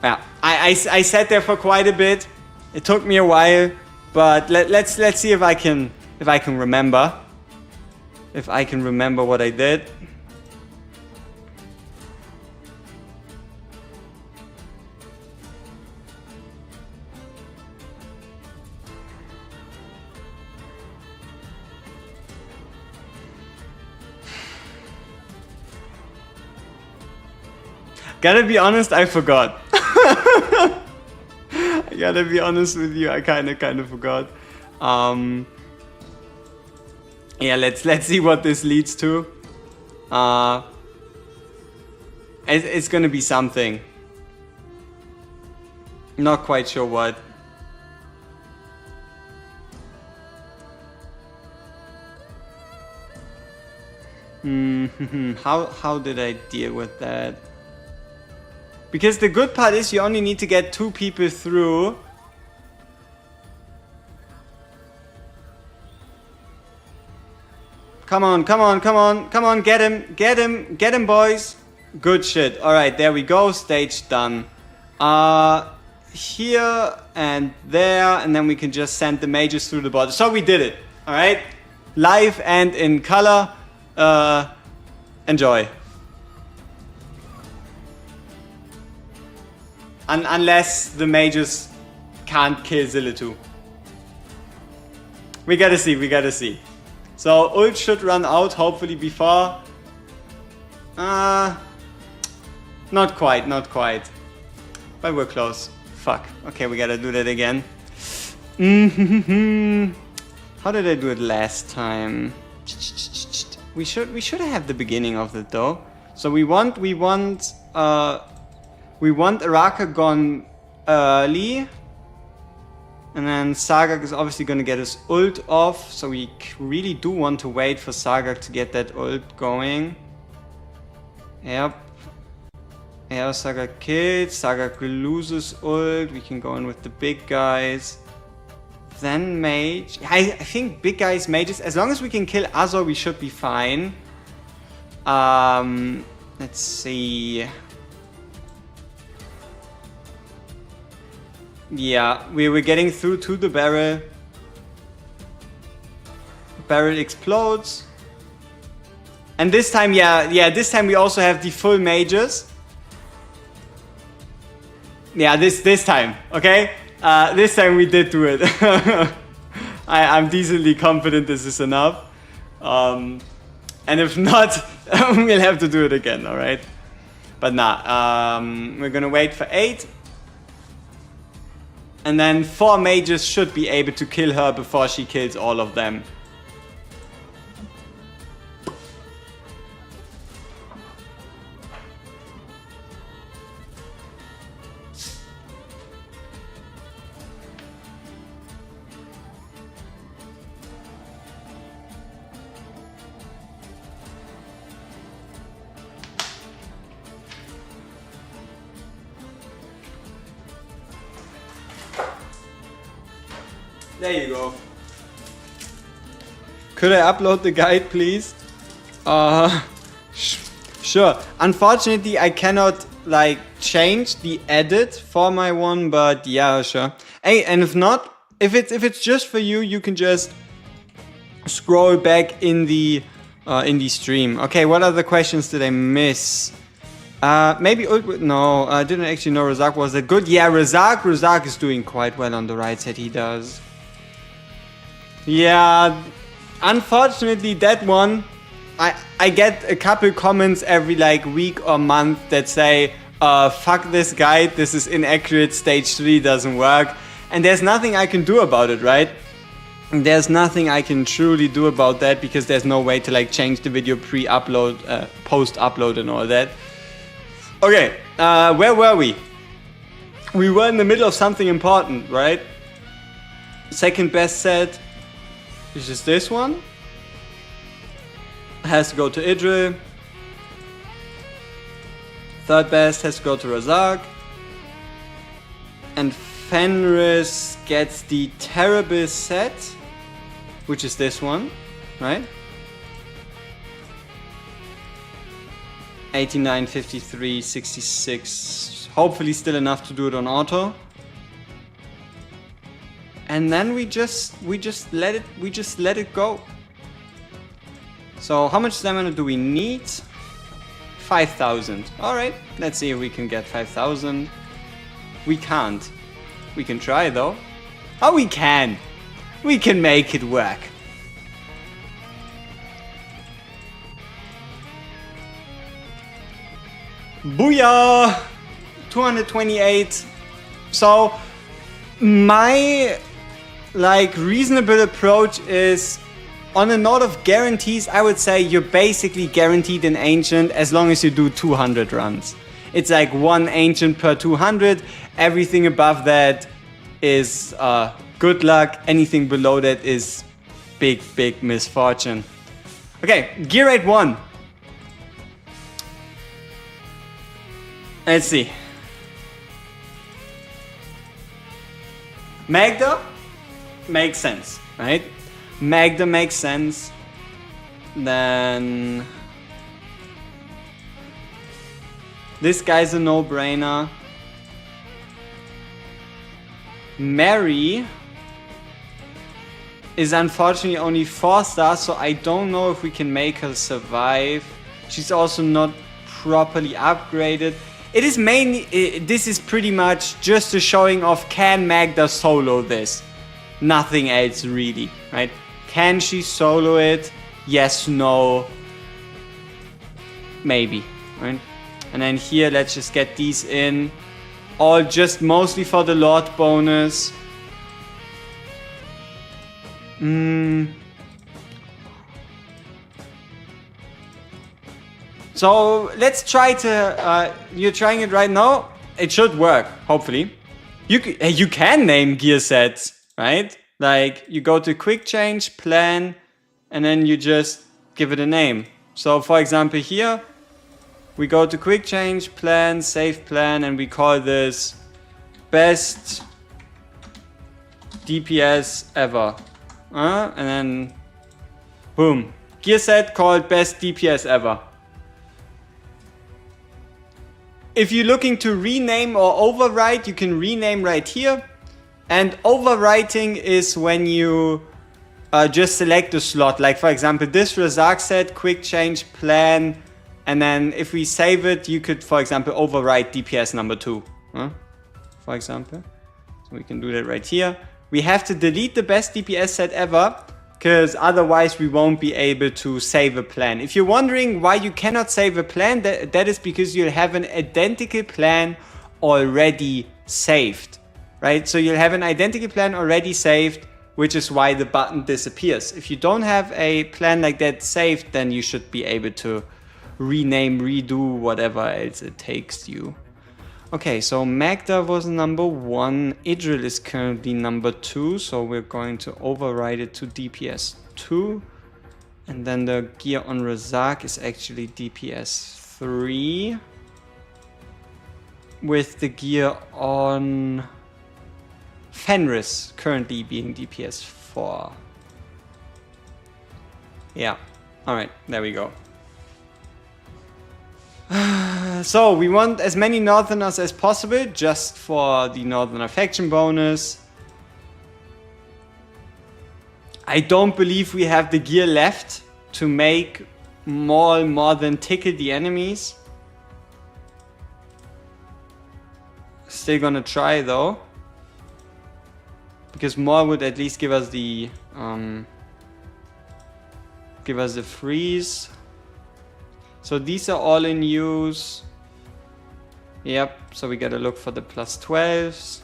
Yeah, I sat there for quite a bit. It took me a while, but let's see if I can remember. If I can remember what I did. Gotta be honest, I forgot. I gotta be honest with you, I kind of forgot. Yeah, let's see what this leads to. It's gonna be something. Not quite sure what. How did I deal with that? Because the good part is you only need to get 2 people through. Come on, get him, boys. Good shit. Alright, there we go, stage done. Here and there, and then we can just send the mages through the border. So we did it, alright? Live and in color. Enjoy. Unless the mages can't kill Zillitu. We gotta see. So ult should run out hopefully before. Not quite. But we're close. Fuck. Okay, we gotta do that again. How did I do it last time? We should have the beginning of it though. So we want Araka gone early. And then Sagak is obviously going to get his ult off, so we really do want to wait for Sagak to get that ult going. Yep. Yeah, Sagak kills, Sagak loses ult, we can go in with the big guys. Then mage. I think big guys, mages, as long as we can kill Azor, we should be fine. Let's see. Yeah, we were getting through to the barrel. Barrel explodes. And this time, this time we also have the full mages. Yeah, this time, okay? This time we did do it. I'm decently confident this is enough. And if not, we'll have to do it again, alright? But nah, we're gonna wait for 8. And then 4 mages should be able to kill her before she kills all of them. There you go. Could I upload the guide, please? Sure. Unfortunately, I cannot like change the edit for my one, but yeah, sure. Hey, and if not, if it's just for you, you can just scroll back in the stream. Okay, what other questions did I miss? Maybe no, I didn't actually know Razak was that good. Yeah, Razak is doing quite well on the right side. He does. Yeah, unfortunately that one, I get a couple comments every like week or month that say, fuck this guide, this is inaccurate, stage 3 doesn't work. And there's nothing I can do about it, right? There's nothing I can truly do about that because there's no way to like change the video pre-upload, post-upload and all that. Okay, where were we? We were in the middle of something important, right? Second best set. Is just this one. Has to go to Idril. Third best has to go to Razak. And Fenris gets the terrible set, which is this one, right? 89, 53, 66. Hopefully still enough to do it on auto. And then we just let it go. So how much stamina do we need? 5,000. All right, let's see if we can get 5,000. We can't. We can try though. Oh, we can. We can make it work. Booyah! 228. So my like reasonable approach is, on a note of guarantees, I would say you're basically guaranteed an ancient as long as you do 200 runs. It's like 1 ancient per 200. Everything above that is good luck. Anything below that is big misfortune. Okay, gear rate 1. Let's see. Magda makes sense, right? Magda makes sense. Then this guy's a no-brainer. Mary is unfortunately only 4 stars, so I don't know if we can make her survive. She's also not properly upgraded. It is mainly, this is pretty much just a showing of, can Magda solo this? Nothing else really, right? Can she solo it? Yes, no, maybe, right? And then here, let's just get these in. All just mostly for the Lord bonus. So let's try to, you're trying it right now. It should work, hopefully. You can name gear sets. right? Like you go to quick change, plan, and then you just give it a name. So for example here, we go to quick change, plan, save plan, and we call this best DPS ever. And then boom. Gear set called best DPS ever. If you're looking to rename or overwrite, you can rename right here. And overwriting is when you just select a slot. Like for example, this Razak set, quick change, plan. And then if we save it, you could, for example, overwrite DPS number 2. For example. So we can do that right here. We have to delete the best DPS set ever, because otherwise we won't be able to save a plan. If you're wondering why you cannot save a plan, that is because you'll have an identical plan already saved, right? So you'll have an identical plan already saved, which is why the button disappears. If you don't have a plan like that saved, then you should be able to rename, redo, whatever else it takes you. Okay, so Magda was number 1, Idril is currently number 2, so we're going to override it to DPS 2. And then the gear on Razak is actually DPS 3. With the gear on Fenris currently being DPS 4. Yeah, alright, there we go. So we want as many Northerners as possible, just for the Northerner faction bonus. I don't believe we have the gear left to make Maul more than tickle the enemies. Still gonna try though, because Maul would at least give us the freeze. So these are all in use. Yep, so we gotta look for the plus 12s.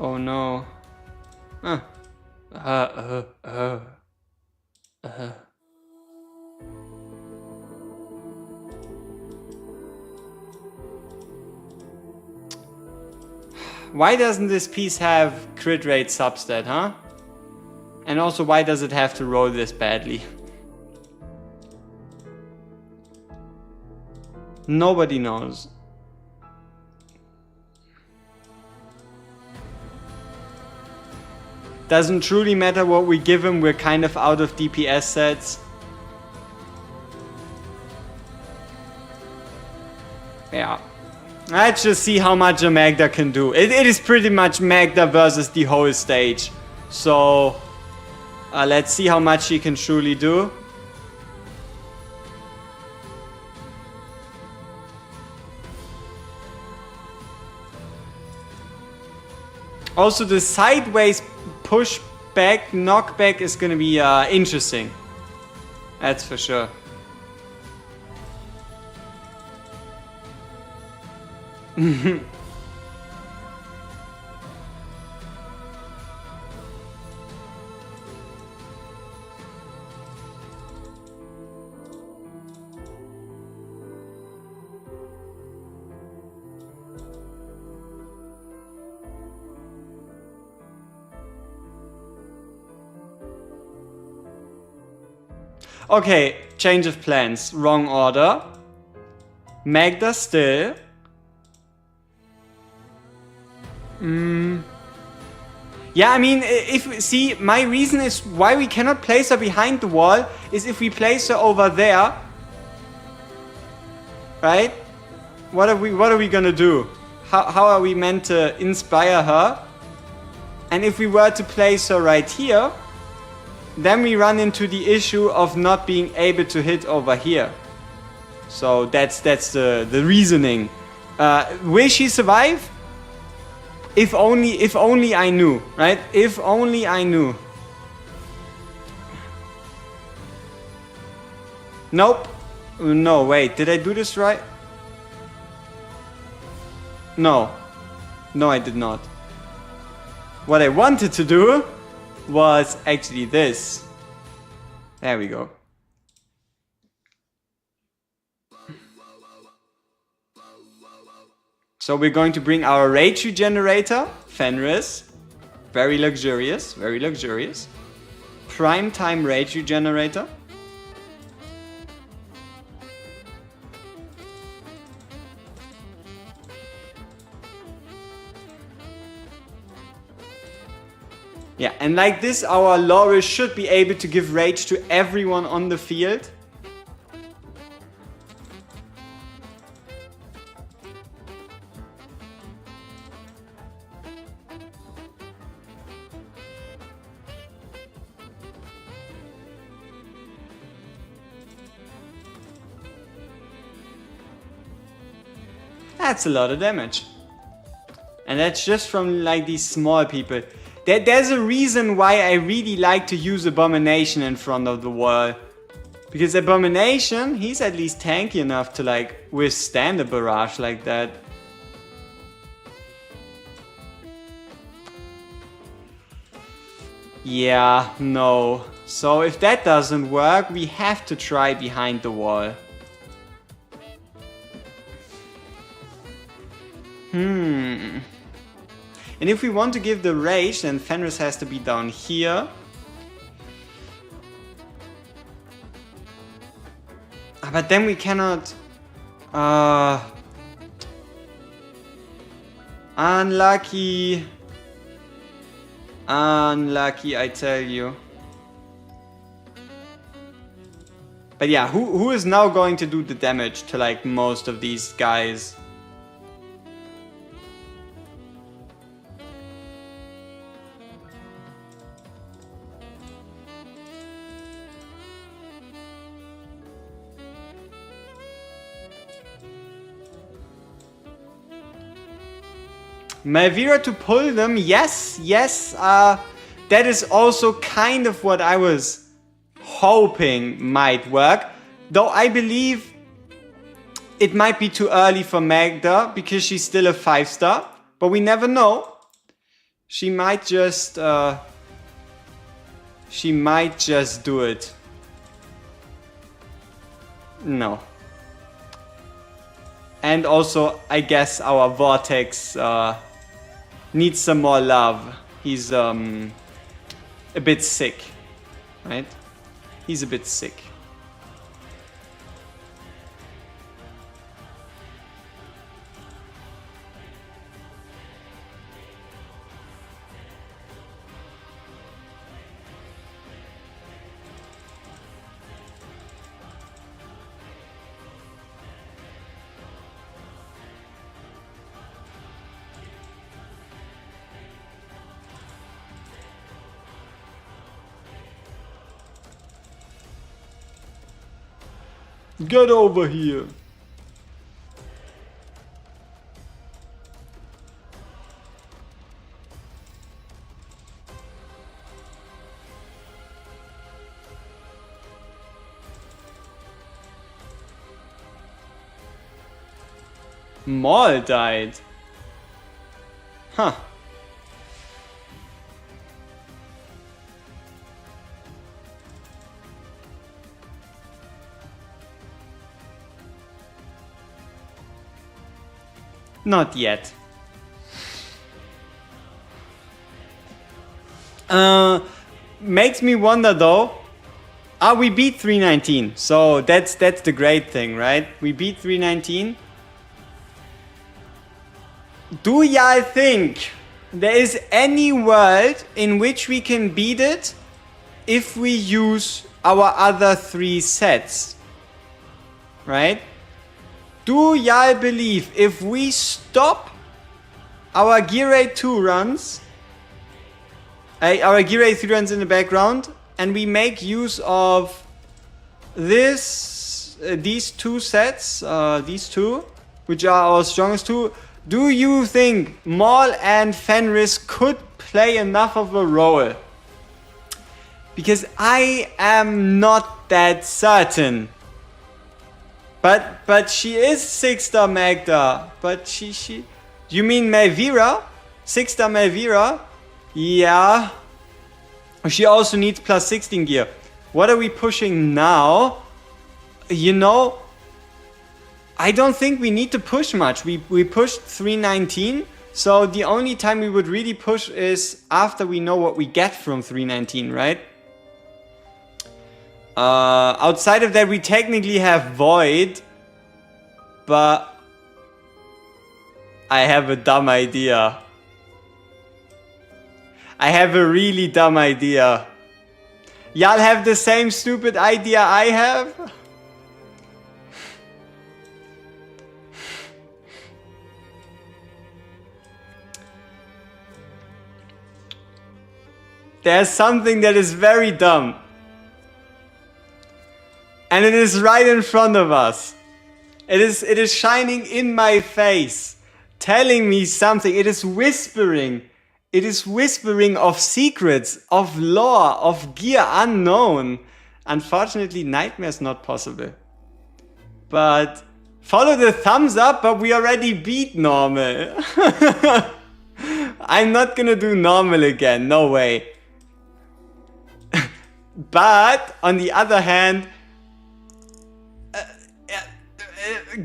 Oh no. Why doesn't this piece have crit rate substat, huh? And also, why does it have to roll this badly? Nobody knows. Doesn't truly matter what we give him, we're kind of out of DPS sets. Yeah. Let's just see how much a Magda can do. It is pretty much Magda versus the whole stage. So, let's see how much she can truly do. Also, the sideways push back, knockback is gonna be interesting. That's for sure. Okay, change of plans. Wrong order. Magda still. Yeah, I mean, see, my reason is why we cannot place her behind the wall is if we place her over there, right? What are we gonna do? How are we meant to inspire her? And if we were to place her right here, then we run into the issue of not being able to hit over here. So that's the reasoning. Will she survive? If only I knew, right? If only I knew. Nope. No, wait, did I do this right? No. No, I did not. What I wanted to do was actually this. There we go. So we're going to bring our rage regenerator, Fenris. Very luxurious, very luxurious. Prime time rage regenerator. Yeah, and like this, our Loris should be able to give rage to everyone on the field. That's a lot of damage. And that's just from like these small people. There's a reason why I really like to use Abomination in front of the wall. Because Abomination, he's at least tanky enough to like withstand a barrage like that. Yeah, no. So if that doesn't work, we have to try behind the wall. And if we want to give the rage, then Fenris has to be down here. But then we cannot... Unlucky. Unlucky, I tell you. But yeah, who is now going to do the damage to like most of these guys? Malvira to pull them, yes, that is also kind of what I was hoping might work. Though I believe it might be too early for Magda because she's still a 5-star. But we never know. She might just do it. No. And also, I guess our Vortex needs some more love. He's a bit sick, right? He's a bit sick. Get over here. Maul died. Huh. Not yet. Makes me wonder though. We beat 319, so that's the great thing, right? We beat 319. Do y'all think there is any world in which we can beat it if we use our other 3 sets? Right? Do y'all believe if we stop our Gear 8 2 runs, our Gear 8 3 runs in the background, and we make use of these 2 sets, these 2, which are our strongest 2, do you think Maul and Fenris could play enough of a role? Because I am not that certain. But she is 6-star Magda. But she... You mean Malvira? 6-star Malvira? Yeah. She also needs plus 16 gear. What are we pushing now? You know... I don't think we need to push much. We pushed 319, so the only time we would really push is after we know what we get from 319, right? Outside of that, we technically have Void, but I have a dumb idea. I have a really dumb idea. Y'all have the same stupid idea I have? There's something that is very dumb. And it is right in front of us. It is shining in my face, telling me something. It is whispering. It is whispering of secrets, of lore, of gear unknown. Unfortunately, nightmare's not possible. But follow the thumbs up, but we already beat normal. I'm not gonna do normal again, no way. But on the other hand,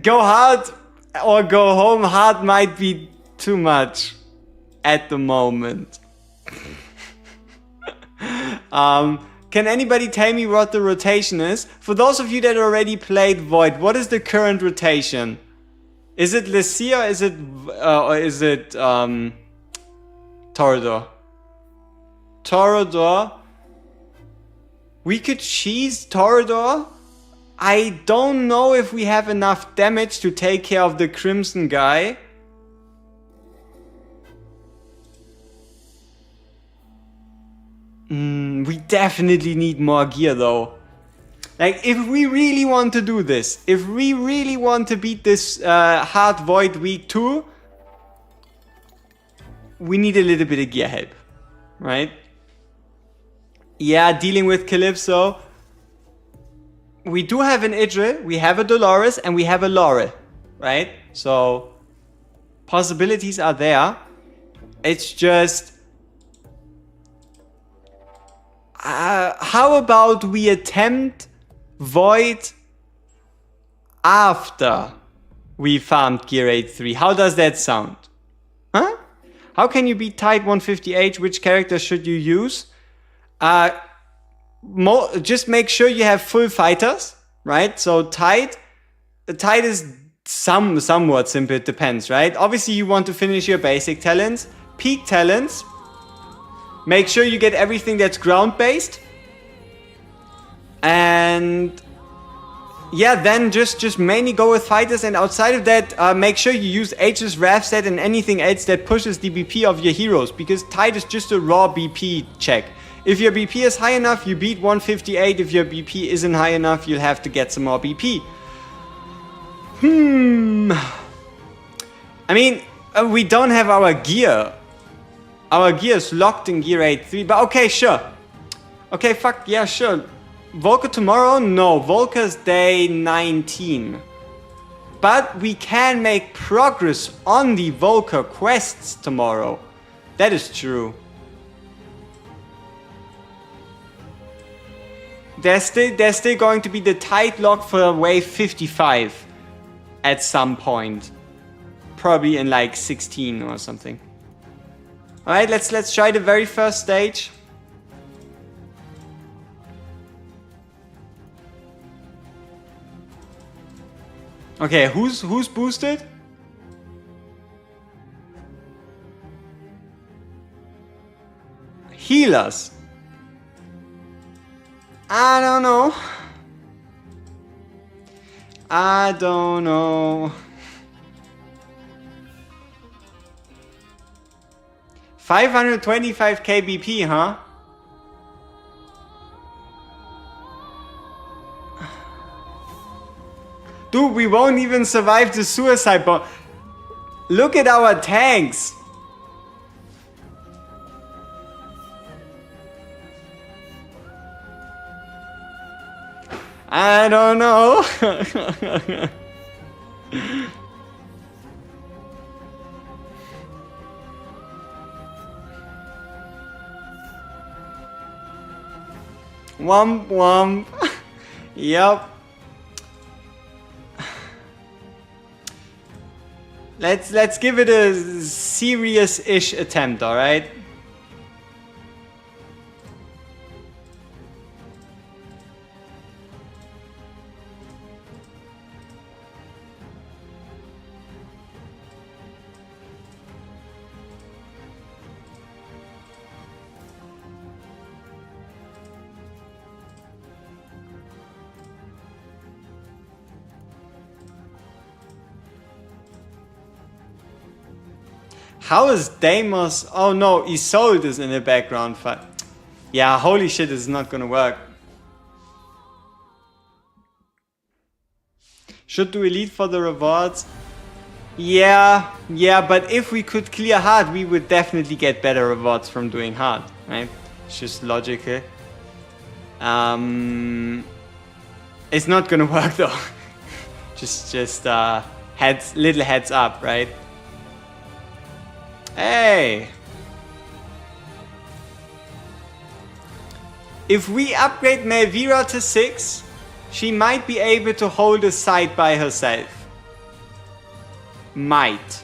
go hard or go home. Hard might be too much at the moment. Can anybody tell me what the rotation is? For those of you that already played Void, what is the current rotation? Is it Lycia or is it Torador? Torador. We could cheese Torador. I don't know if we have enough damage to take care of the Crimson guy. We definitely need more gear though. Like, if we really want to do this, if we really want to beat this hard Void week 2, we need a little bit of gear help, right? Yeah, dealing with Calypso. We do have an Idril, we have a Dolores, and we have a Laurel, right? So, possibilities are there. It's just... how about we attempt Void after we farmed Gear 8-3? How does that sound? Huh? How can you beat Tide 150H? Which character should you use? Just make sure you have full fighters, right? So Tide is somewhat simple, it depends, right? Obviously you want to finish your basic talents, peak talents. Make sure you get everything that's ground based. And yeah, then just mainly go with fighters, and outside of that, make sure you use H's Wrath set and anything else that pushes the BP of your heroes, because Tide is just a raw BP check. If your BP is high enough, you beat 158. If your BP isn't high enough, you'll have to get some more BP. I mean, we don't have our gear. Our gear is locked in Gear 8-3, but okay, sure. Okay, fuck, yeah, sure. Volker tomorrow? No, Volker's day 19. But we can make progress on the Volker quests tomorrow. That is true. There's still going to be the Tide lock for wave 55 at some point. Probably in like 16 or something. Alright, let's try the very first stage. Okay, who's boosted? Healers. I don't know. I don't know. 525 kbp, huh? Dude, we won't even survive the suicide bomb. Look at our tanks. I don't know. Womp womp. Yep. Let's give it a serious-ish attempt, alright? How is Deimos? Oh no, Isolde is in the background. Yeah, holy shit, this is not gonna work. Should do elite for the rewards. Yeah, but if we could clear hard, we would definitely get better rewards from doing hard, right? It's just logical. It's not gonna work though. just little heads up, right? Hey! If we upgrade Melvira to 6, she might be able to hold a site by herself. Might.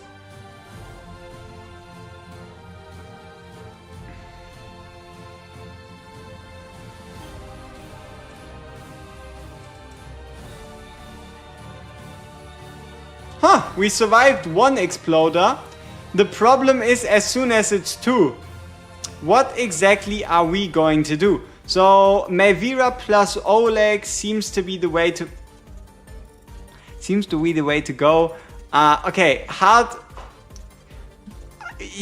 Huh, we survived one exploder. The problem is as soon as it's 2. What exactly are we going to do? So Melvira plus Oleg seems to be the way to go. Okay, hard.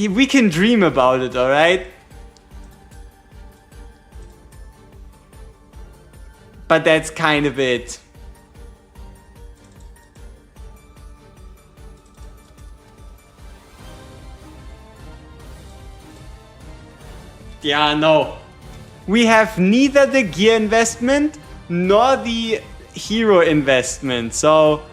We can dream about it, alright? But that's kind of it. Yeah, no. We have neither the gear investment nor the hero investment. So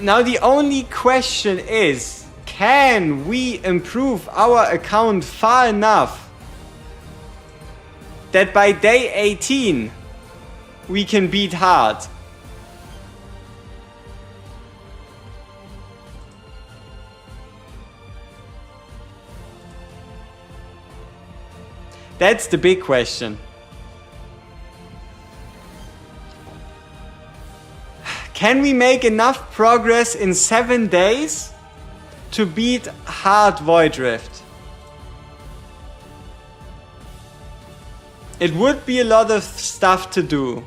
now the only question is, can we improve our account far enough that by day 18 we can beat hard? That's the big question. Can we make enough progress in 7 days to beat hard Void Rift? It would be a lot of stuff to do.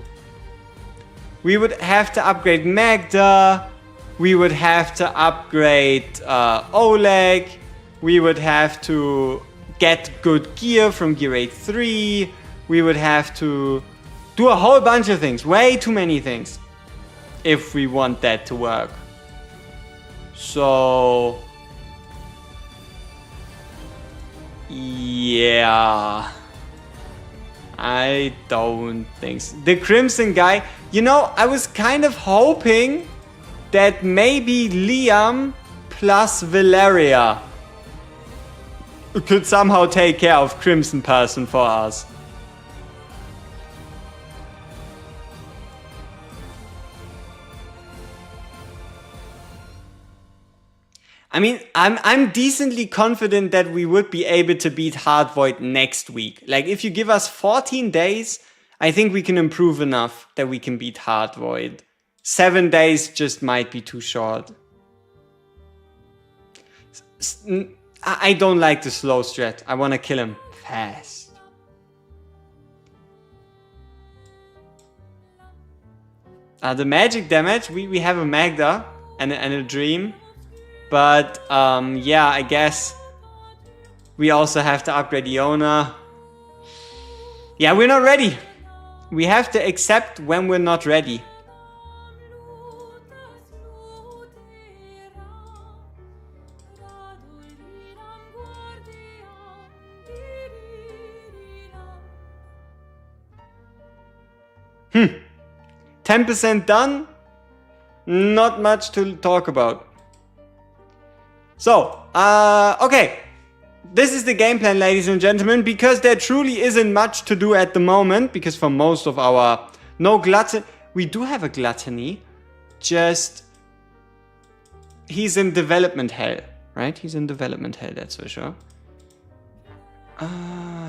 We would have to upgrade Magda. We would have to upgrade Oleg. We would have to get good gear from Gear 8-3. We would have to do a whole bunch of things. Way too many things. If we want that to work. So yeah, I don't think so. The Crimson guy, you know, I was kind of hoping that maybe Liam plus Valeria could somehow take care of Crimson person for us. I mean, I'm decently confident that we would be able to beat Hard Void next week. Like, if you give us 14 days, I think we can improve enough that we can beat Hard Void. 7 days just might be too short. I don't like the slow strat. I want to kill him fast. The magic damage, we have a Magda and a Dream. But yeah, I guess we also have to upgrade Iona. Yeah, we're not ready. We have to accept when we're not ready. Hmm. 10% done. Not much to talk about. So, okay. This is the game plan, ladies and gentlemen, because there truly isn't much to do at the moment, because for most of our... No glutton... We do have a gluttony, just... he's in development hell, right? He's in development hell, that's for sure.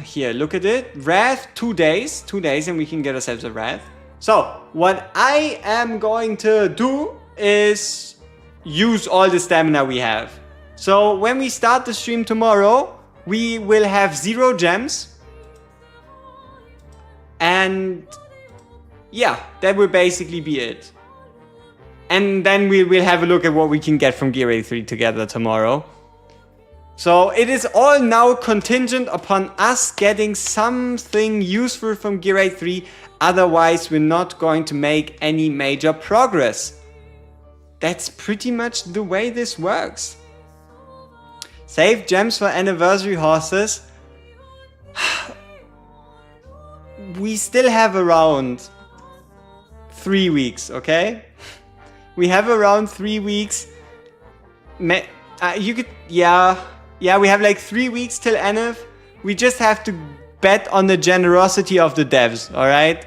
Here, look at it. Wrath, 2 days. 2 days and we can get ourselves a Wrath. So, what I am going to do is use all the stamina we have. So, when we start the stream tomorrow, we will have 0 gems. And yeah, that will basically be it. And then we will have a look at what we can get from Gear 83 together tomorrow. So it is all now contingent upon us getting something useful from Gear 83. Otherwise, we're not going to make any major progress. That's pretty much the way this works. Save gems for anniversary horses. We still have around 3 weeks, okay? We have around 3 weeks. You could, yeah, we have like 3 weeks till NF. We just have to bet on the generosity of the devs, alright?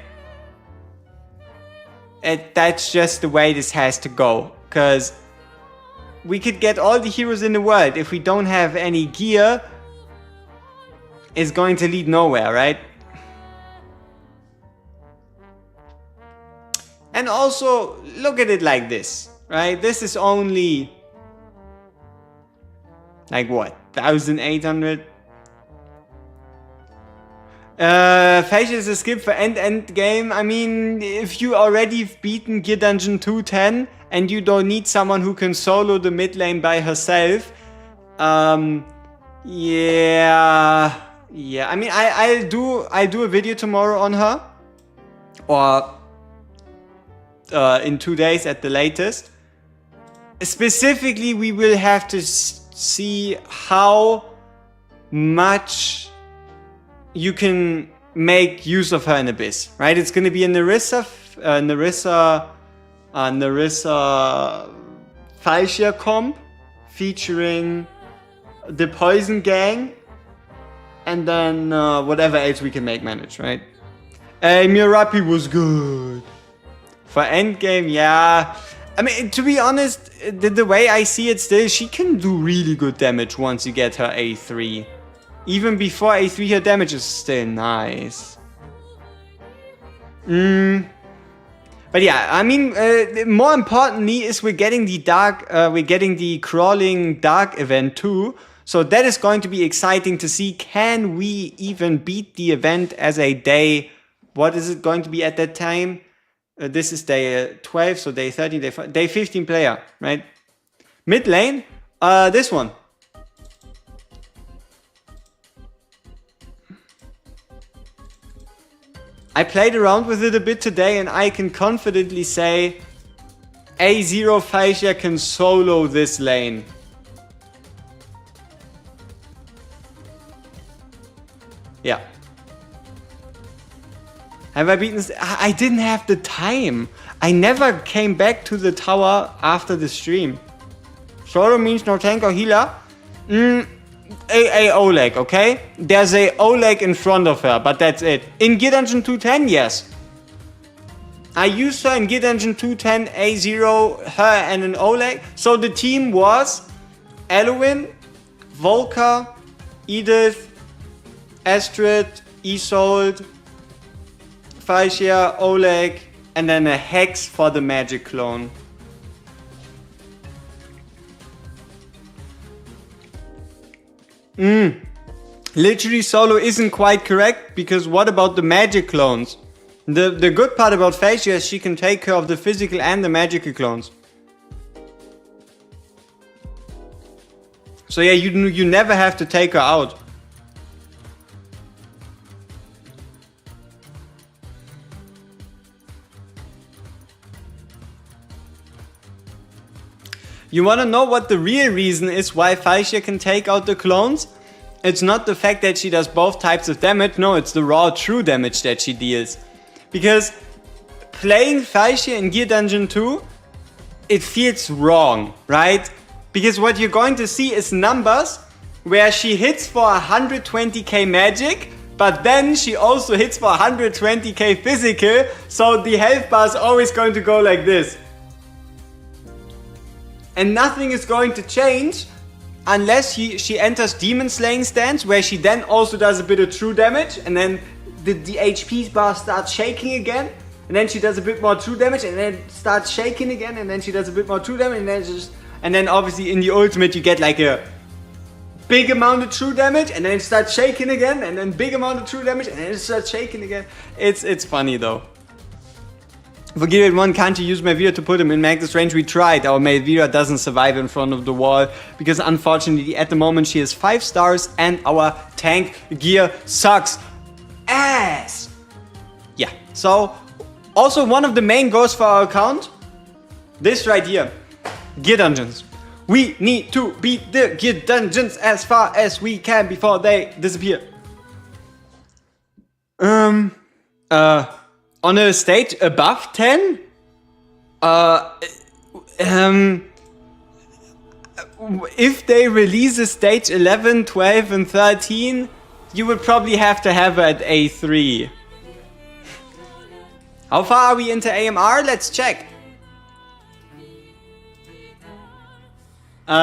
That's just the way this has to go. Because we could get all the heroes in the world. If we don't have any gear, it's going to lead nowhere, right? And also, look at it like this, right? This is only, like what, 1,800? Facia is a skip for end game. I mean, if you already beaten Gear Dungeon 210 and you don't need someone who can solo the mid lane by herself, yeah. I mean, I'll do a video tomorrow on her, or in 2 days at the latest. Specifically, we will have to see how much you can make use of her in Abyss, right? It's going to be a Narissa Facia comp featuring the Poison Gang, and then whatever else we can manage, right? Mirapi was good. For endgame, yeah. I mean, to be honest, the way I see it still, she can do really good damage once you get her A3. Even before A3, her damage is still nice. But yeah, I mean, more importantly is we're getting the crawling dark event too. So that is going to be exciting to see. Can we even beat the event as a day? What is it going to be at that time? This is day 12, so day 13, day 15 player, right? Mid lane, this one. I played around with it a bit today and I can confidently say A0 Facia can solo this lane. Yeah. Have I beaten? I didn't have the time. I never came back to the tower after the stream. Solo means no tank or healer. A Oleg, okay? There's a Oleg in front of her, but that's it. In Gear Dungeon 210, yes. I used her in Gear Dungeon 210, A0, her and an Oleg. So the team was Eluin, Volker, Edith, Astrid, Isolde, Facia, Oleg, and then a Hex for the magic clone. Literally solo isn't quite correct, because what about the magic clones? The good part about Facia is she can take care of the physical and the magical clones. So yeah, you never have to take her out. You want to know what the real reason is why Facia can take out the clones? It's not the fact that she does both types of damage, no, it's the raw true damage that she deals. Because playing Facia in Gear Dungeon 2, it feels wrong, right? Because what you're going to see is numbers where she hits for 120k magic, but then she also hits for 120k physical, so the health bar is always going to go like this. And nothing is going to change unless she enters Demon Slaying stance, where she then also does a bit of true damage, and then the HP bar starts shaking again, and then she does a bit more true damage, and then it starts shaking again, and then she does a bit more true damage, and then obviously in the ultimate you get like a big amount of true damage, and then it starts shaking again, and then big amount of true damage, and then it starts shaking again. It's funny though. For Gear 1, can't you use Melvira to put him in Magnus range? We tried. Our Melvira doesn't survive in front of the wall because unfortunately at the moment she has 5 stars and our tank gear sucks ass. Yeah, so also one of the main goals for our account, this right here, gear dungeons. We need to beat the gear dungeons as far as we can before they disappear. On a stage above 10? If they release a stage 11, 12 and 13, you would probably have to have it at A3. How far are we into AMR? Let's check.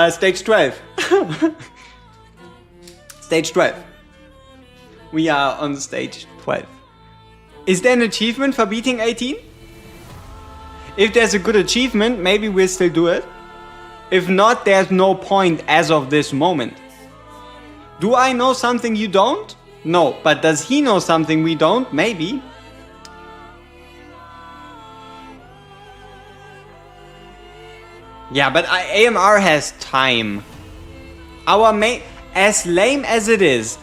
Stage 12. Stage 12. We are on stage 12. Is there an achievement for beating 18? If there's a good achievement, maybe we'll still do it. If not, there's no point as of this moment. Do I know something you don't? No, but does he know something we don't? Maybe. Yeah, but AMR has time. Our main, as lame as it is,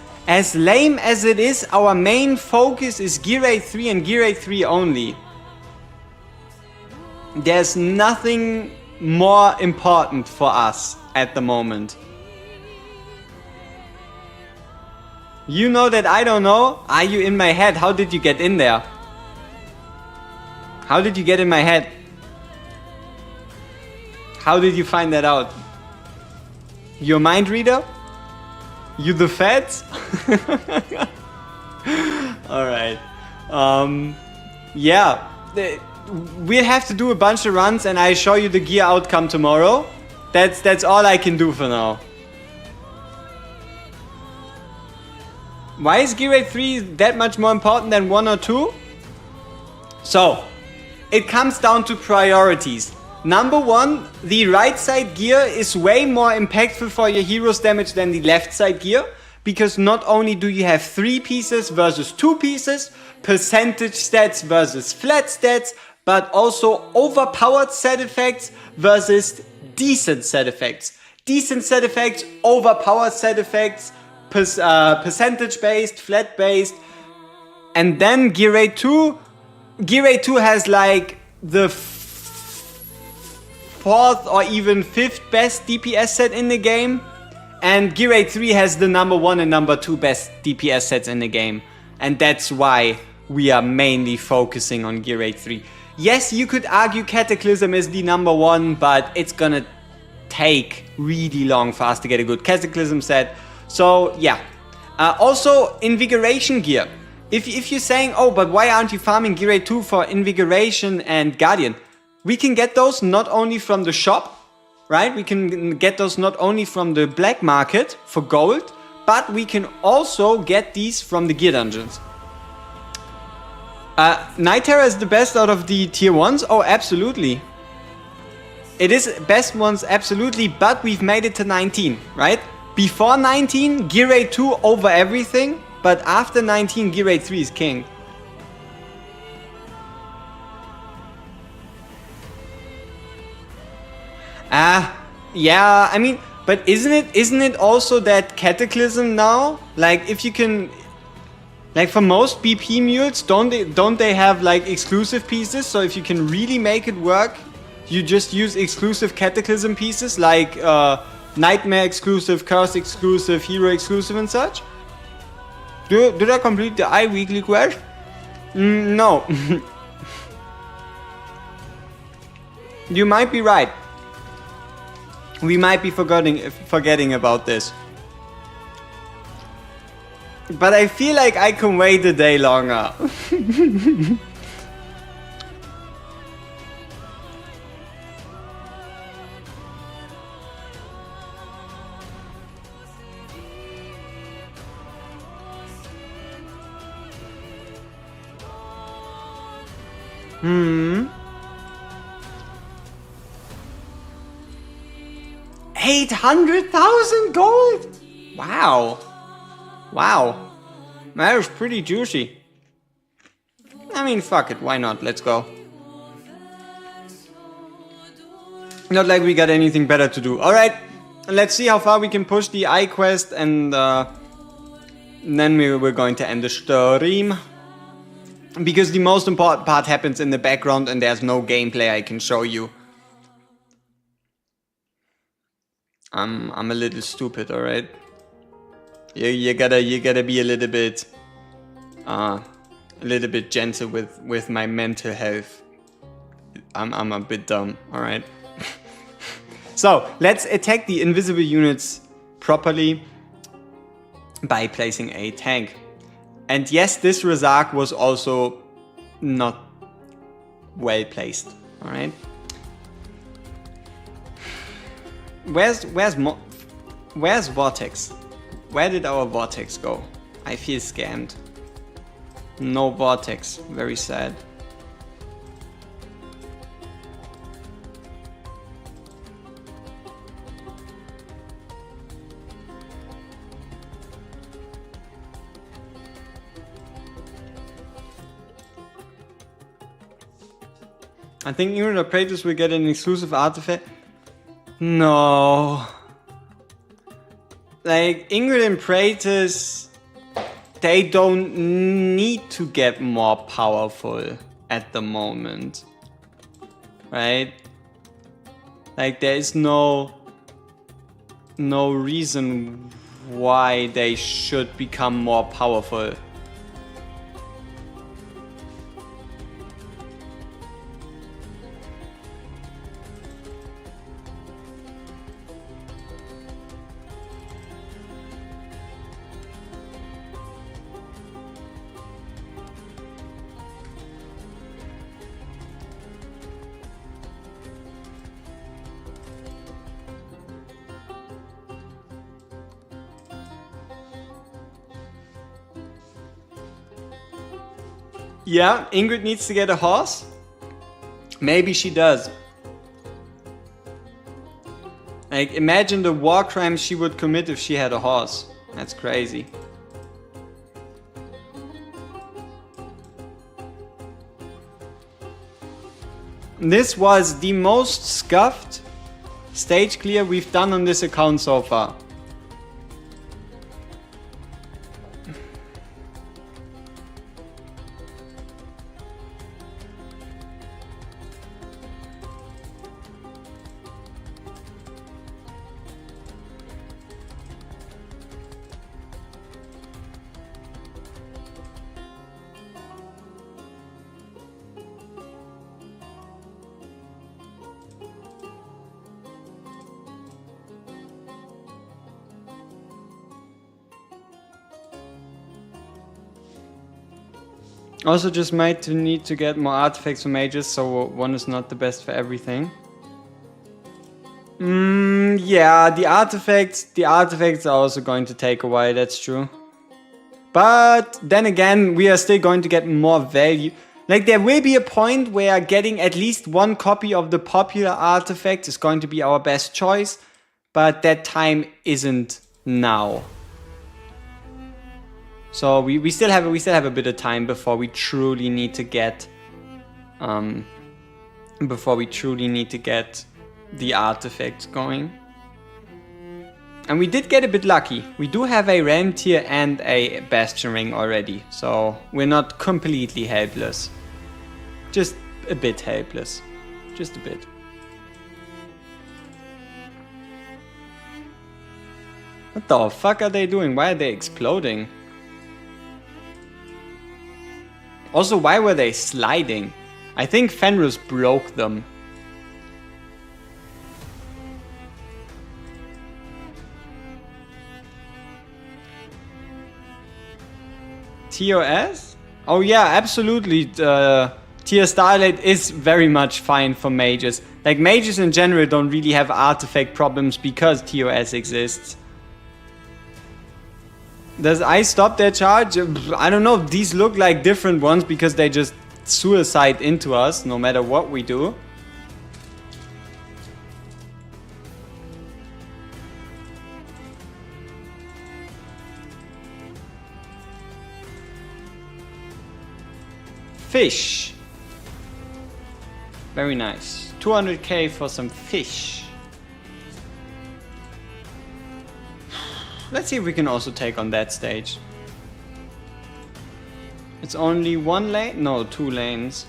our main focus is Gear 8 3 and Gear 8 3 only. There's nothing more important for us at the moment. You know that I don't know? Are you in my head? How did you get in there? How did you get in my head? How did you find that out? Your mind reader? You the feds? Alright. Yeah. We'll have to do a bunch of runs and I show you the gear outcome tomorrow. That's all I can do for now. Why is Gear 8 3 that much more important than 1 or 2? So, it comes down to priorities. Number 1, the right side gear is way more impactful for your hero's damage than the left side gear, because not only do you have 3 pieces versus 2 pieces, percentage stats versus flat stats, but also overpowered set effects versus decent set effects. Decent set effects, overpowered set effects, percentage based, flat based, and then Gear 8 2. Gear 8 2 has like the 4th or even 5th best DPS set in the game, and Gear 8 3 has the number 1 and number 2 best DPS sets in the game, and that's why we are mainly focusing on Gear 8 3. Yes, you could argue Cataclysm is the number 1, but it's gonna take really long for us to get a good Cataclysm set. So yeah. Also, Invigoration gear. If you're saying, oh, but why aren't you farming Gear 8 2 for Invigoration and Guardian? We can get those not only from the shop, right? We can get those not only from the black market for gold, but we can also get these from the gear dungeons. Night Terror is the best out of the tier 1s? Oh, absolutely. It is best ones, absolutely, but we've made it to 19, right? Before 19, Gear 8 2 over everything, but after 19, Gear 8 3 is king. Yeah, I mean, but isn't it also that Cataclysm now? Like, if you can, like for most BP mules, don't they have like exclusive pieces? So if you can really make it work, you just use exclusive Cataclysm pieces like Nightmare exclusive, Curse exclusive, Hero exclusive and such? Did I complete the weekly quest? No. You might be right. We might be forgetting about this. But I feel like I can wait a day longer. Hmm. 800,000 gold? Wow. Wow. That was pretty juicy. I mean, fuck it. Why not? Let's go. Not like we got anything better to do. Alright. Let's see how far we can push the eye quest, and then we're going to end the stream. Because the most important part happens in the background and there's no gameplay I can show you. I'm a little stupid, alright? You gotta be a little bit gentle with my mental health. I'm a bit dumb, alright? So let's attack the invisible units properly by placing a tank. And yes, this Razak was also not well placed, alright? Where's Vortex? Where did our Vortex go? I feel scammed. No Vortex, very sad. I think Ingrid or Praetus will get an exclusive artifact. No. Like, Ingrid and Praetus, they don't need to get more powerful at the moment. Right? Like, there is no reason why they should become more powerful. Yeah, Ingrid needs to get a horse. Maybe she does. Like, imagine the war crimes she would commit if she had a horse. That's crazy. This was the most scuffed stage clear we've done on this account so far. Also just might need to get more artifacts for mages, so one is not the best for everything. Yeah, the artifacts are also going to take a while, that's true. But then again, we are still going to get more value. Like, there will be a point where getting at least one copy of the popular artifact is going to be our best choice, but that time isn't now. So we still have a bit of time before we truly need to get the artifacts going. And we did get a bit lucky. We do have a realm tier and a bastion ring already, so we're not completely helpless. Just a bit helpless. Just a bit. What the fuck are they doing? Why are they exploding? Also, why were they sliding? I think Fenris broke them. TOS? Oh yeah, absolutely. Tier Starlight is very much fine for mages. Like, mages in general don't really have artifact problems because TOS exists. Does ice stop their charge? I don't know. These look like different ones because they just suicide into us no matter what we do. Fish. Very nice. 200k for some fish. Let's see if we can also take on that stage. It's only one lane? No, 2 lanes.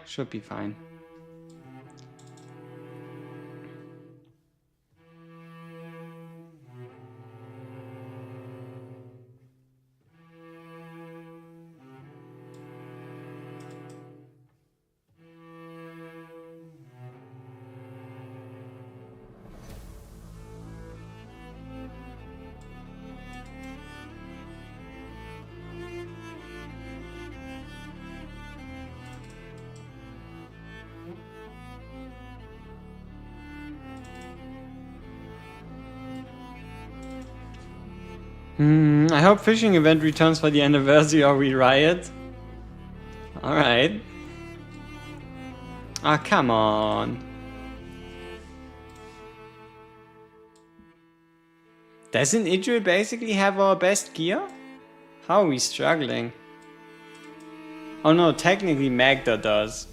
Should be fine. I hope fishing event returns for the anniversary or we riot. Alright. Ah, come on. Doesn't Idril basically have our best gear? How are we struggling? Oh no, technically Magda does.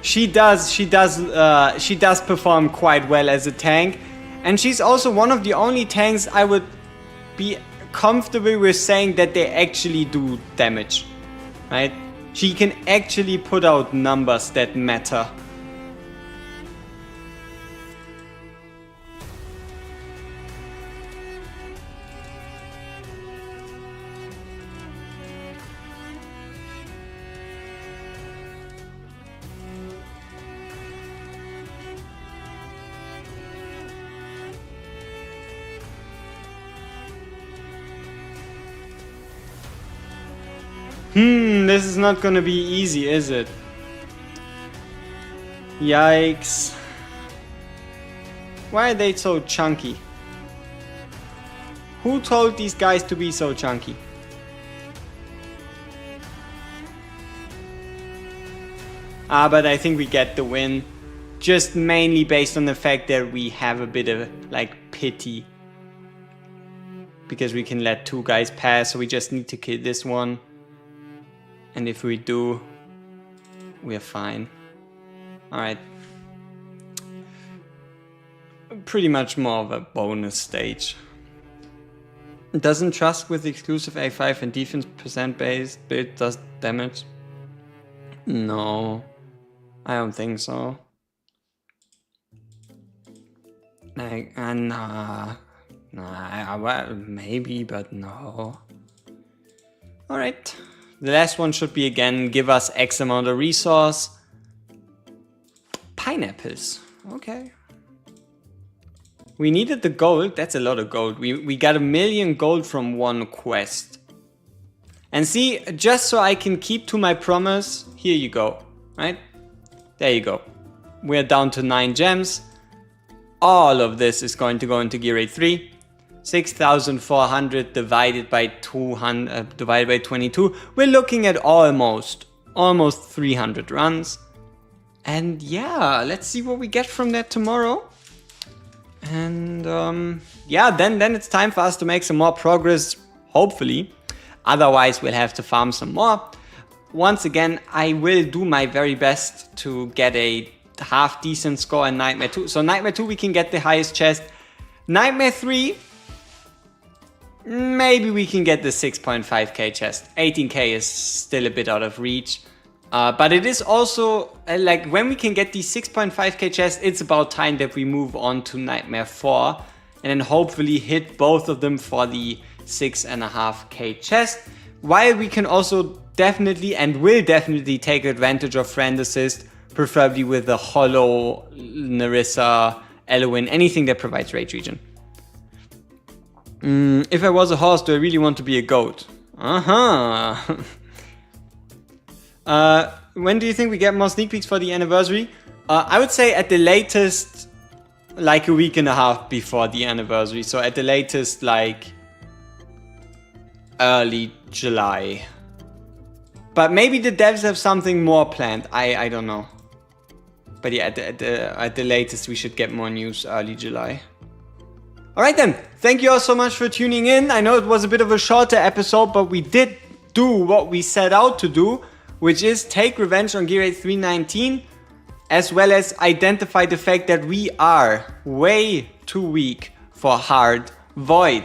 She does perform quite well as a tank, and she's also one of the only tanks I would be comfortable with saying that they actually do damage, right? She can actually put out numbers that matter. This is not gonna be easy, is it? Yikes. Why are they so chunky? Who told these guys to be so chunky? But I think we get the win. Just mainly based on the fact that we have a bit of, like, pity. Because we can let 2 guys pass, so we just need to kill this one. And if we do, we're fine. Alright. Pretty much more of a bonus stage. Doesn't trust with exclusive A5 and defense percent based build does damage? No. I don't think so. Like, nah. Well, maybe, but no. Alright. The last one should be again, give us X amount of resource. Pineapples. Okay. We needed the gold. That's a lot of gold. We got 1 million gold from one quest. And see, just so I can keep to my promise, here you go. Right? There you go. We're down to 9 gems. All of this is going to go into Gear Rate 3. 6,400 divided by 200 divided by 22. We're looking at almost 300 runs. And yeah, let's see what we get from that tomorrow. And yeah, then it's time for us to make some more progress, hopefully. Otherwise, we'll have to farm some more. Once again, I will do my very best to get a half decent score in Nightmare 2. So Nightmare 2, we can get the highest chest. Nightmare 3, maybe we can get the 6.5k chest. 18k is still a bit out of reach. But it is also, like, when we can get the 6.5k chest, it's about time that we move on to Nightmare 4. And then hopefully hit both of them for the 6.5k chest. while we can also definitely and will definitely take advantage of friend assist, preferably with the Hollow, Narissa, Elowin, anything that provides rage regen. If I was a horse, do I really want to be a goat? When do you think we get more sneak peeks for the anniversary? I would say at the latest, like a week and a half before the anniversary. So at the latest, like early July. But maybe the devs have something more planned. I don't know. But yeah, at the latest, we should get more news early July. Alright then, thank you all so much for tuning in. I know it was a bit of a shorter episode, but we did do what we set out to do, which is take revenge on Gear 8 319, as well as identify the fact that we are way too weak for hard void.